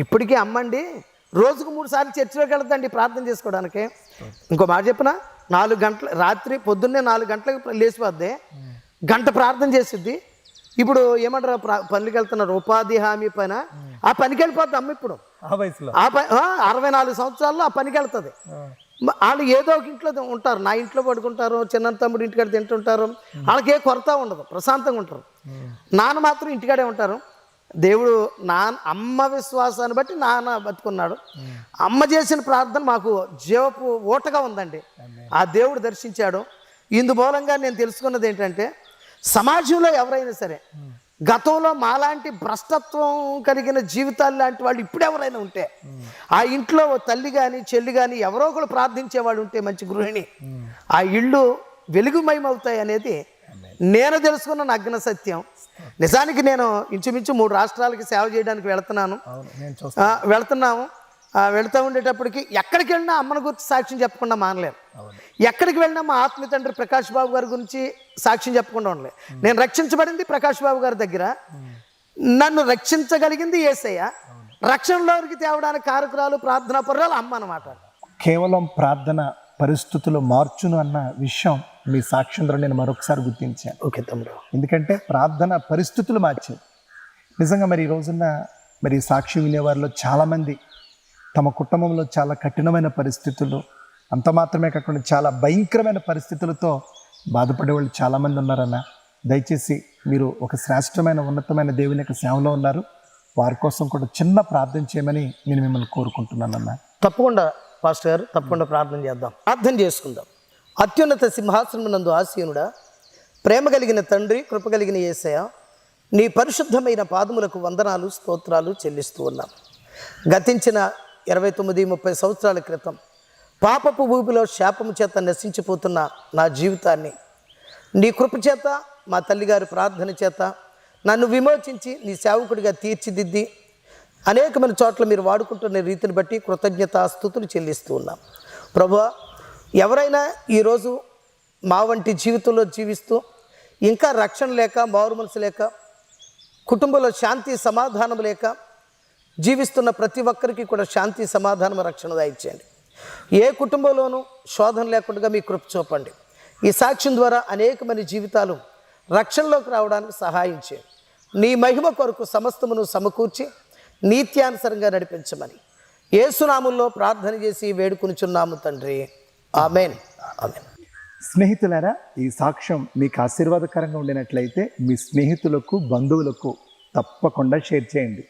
ఇప్పటికీ అమ్మండి రోజుకు 3 సార్లు చర్చిలోకి వెళ్తుందండి ప్రార్థన చేసుకోవడానికి. ఇంకో మాట చెప్పిన 4 గంటలు రాత్రి పొద్దున్నే 4 గంటలకు లేచిపోద్ది, గంట ప్రార్థన చేసిద్ది. ఇప్పుడు ఏమంటారు, పనికి వెళ్తున్నారు, ఉపాధి హామీ పైన ఆ పనికి వెళ్ళిపోద్ది అమ్మ. ఇప్పుడు 64 సంవత్సరాల్లో ఆ పనికి వెళ్తుంది. వాళ్ళు ఏదో ఒక ఇంట్లో ఉంటారు, నా ఇంట్లో పడుకుంటారు, చిన్న తమ్ముడు ఇంటికాడ తింటుంటారు, వాళ్ళకి ఏ కొరత ఉండదు, ప్రశాంతంగా ఉంటారు. నాన్న మాత్రం ఇంటికాడే ఉంటారు. దేవుడు అమ్మ విశ్వాసాన్ని బట్టి నాన్న బతుకున్నాడు. అమ్మ చేసిన ప్రార్థన మాకు జీవపు ఓటగా ఉందండి. ఆ దేవుడు దర్శించాడు. ఇందు మూలంగా నేను తెలుసుకున్నది ఏంటంటే, సమాజంలో ఎవరైనా సరే గతంలో మాలాంటి భ్రష్టత్వం కలిగిన జీవితాలు లాంటి వాళ్ళు ఇప్పుడు ఎవరైనా ఉంటే, ఆ ఇంట్లో తల్లి కానీ చెల్లి కానీ ఎవరో ఒకరు ప్రార్థించేవాడు ఉంటే, మంచి గృహిణి, ఆ ఇళ్ళు వెలుగుమయమవుతాయి అనేది నేను తెలుసుకున్న నగ్న సత్యం. నిజానికి నేను ఇంచుమించు 3 రాష్ట్రాలకి సేవ చేయడానికి వెళ్తున్నాము. వెళుతూ ఉండేటప్పటికి ఎక్కడికి వెళ్ళినా అమ్మని గురించి సాక్ష్యం చెప్పకుండా మానలేరు. ఎక్కడికి వెళ్ళినా మా ఆత్మీయ తండ్రి ప్రకాష్ బాబు గారి గురించి సాక్ష్యం చెప్పకుండా ఉండలేదు. నేను రక్షించబడింది ప్రకాష్ బాబు గారి దగ్గర, నన్ను రక్షించగలిగింది యేసయ్య, రక్షణలోకి తేవడానికి కారకురాలు ప్రార్థనా పరురాలు అమ్మ అన్నమాట. కేవలం ప్రార్థన పరిస్థితులు మార్చును అన్న విషయం మీ సాక్ష్యం ద్వారా నేను మరొకసారి గుర్తించాను. ఓకే తమ్ముడు. ఎందుకంటే ప్రార్థన పరిస్థితులు మార్చాయి. నిజంగా మరి ఈ రోజున మరి సాక్ష్యం వినేవారిలో చాలామంది తమ కుటుంబంలో చాలా కఠినమైన పరిస్థితులు, అంత మాత్రమే కాకుండా చాలా భయంకరమైన పరిస్థితులతో బాధపడే వాళ్ళు చాలామంది ఉన్నారన్న. దయచేసి మీరు ఒక శ్రేష్టమైన ఉన్నతమైన దేవుని యొక్క సేవలో ఉన్నారు, వారి కోసం కూడా చిన్న ప్రార్థన చేయమని నేను మిమ్మల్ని కోరుకుంటున్నానన్న. తప్పకుండా పాస్టర్ గారు, తప్పకుండా ప్రార్థన చేద్దాం. ప్రార్థన చేసుకుందాం. అత్యున్నత సింహాసనమునందు ఆసీనుడా, ప్రేమ కలిగిన తండ్రి, కృప కలిగిన యేసయ్య, నీ పరిశుద్ధమైన పాదములకు వందనాలు స్తోత్రాలు చెల్లిస్తూ ఉన్నాం. గతించిన 29-30 సంవత్సరాల క్రితం పాపపు ఊపిలో శాపము చేత నశించిపోతున్న నా జీవితాన్ని నీ కృప చేత, మా తల్లిగారి ప్రార్థన చేత నన్ను విమోచించి నీ సేవకుడిగా తీర్చిదిద్ది అనేకమైన చోట్ల మీరు వాడుకుంటున్న రీతిని బట్టి కృతజ్ఞతాస్తుతులు చెల్లిస్తూ ఉన్నాం. ప్రభువా, ఎవరైనా ఈరోజు మా వంటి జీవితంలో జీవిస్తూ ఇంకా రక్షణ లేక, మారు మనసు లేక, కుటుంబంలో శాంతి సమాధానం లేక జీవిస్తున్న ప్రతి ఒక్కరికి కూడా శాంతి సమాధానం రక్షణ దయచేయండి. ఏ కుటుంబంలోనూ శోధన లేకుండా మీ కృప చూపండి. ఈ సాక్ష్యం ద్వారా అనేకమంది జీవితాలు రక్షణలోకి రావడానికి సహాయం చేయండి. నీ మహిమ కొరకు సమస్తమును సమకూర్చి నీత్యానుసరంగా నడిపించమని యేసునామములో ప్రార్థన చేసి వేడుకొనుచున్నాము తండ్రి. ఆమేన్. ఆమేన్. స్నేహితులారా, ఈ సాక్ష్యం మీకు ఆశీర్వాదకరంగా ఉండినట్లయితే మీ స్నేహితులకు, బంధువులకు తప్పకుండా షేర్ చేయండి.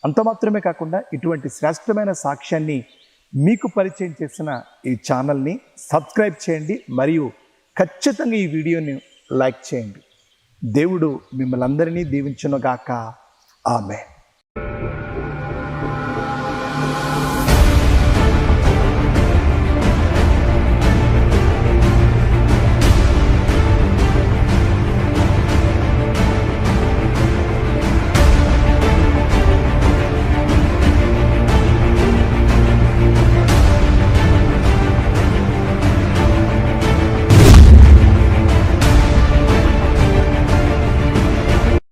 అంత మాత్రమే కాకుండా ఇటువంటి శ్రేష్టమైన సాక్ష్యాన్ని మీకు పరిచయం చేసిన ఈ ఛానల్ని సబ్స్క్రైబ్ చేయండి, మరియు ఖచ్చితంగా ఈ వీడియోని లైక్ చేయండి. దేవుడు మిమ్మల్ని అందరినీ దీవించునుగాక. ఆమేన్.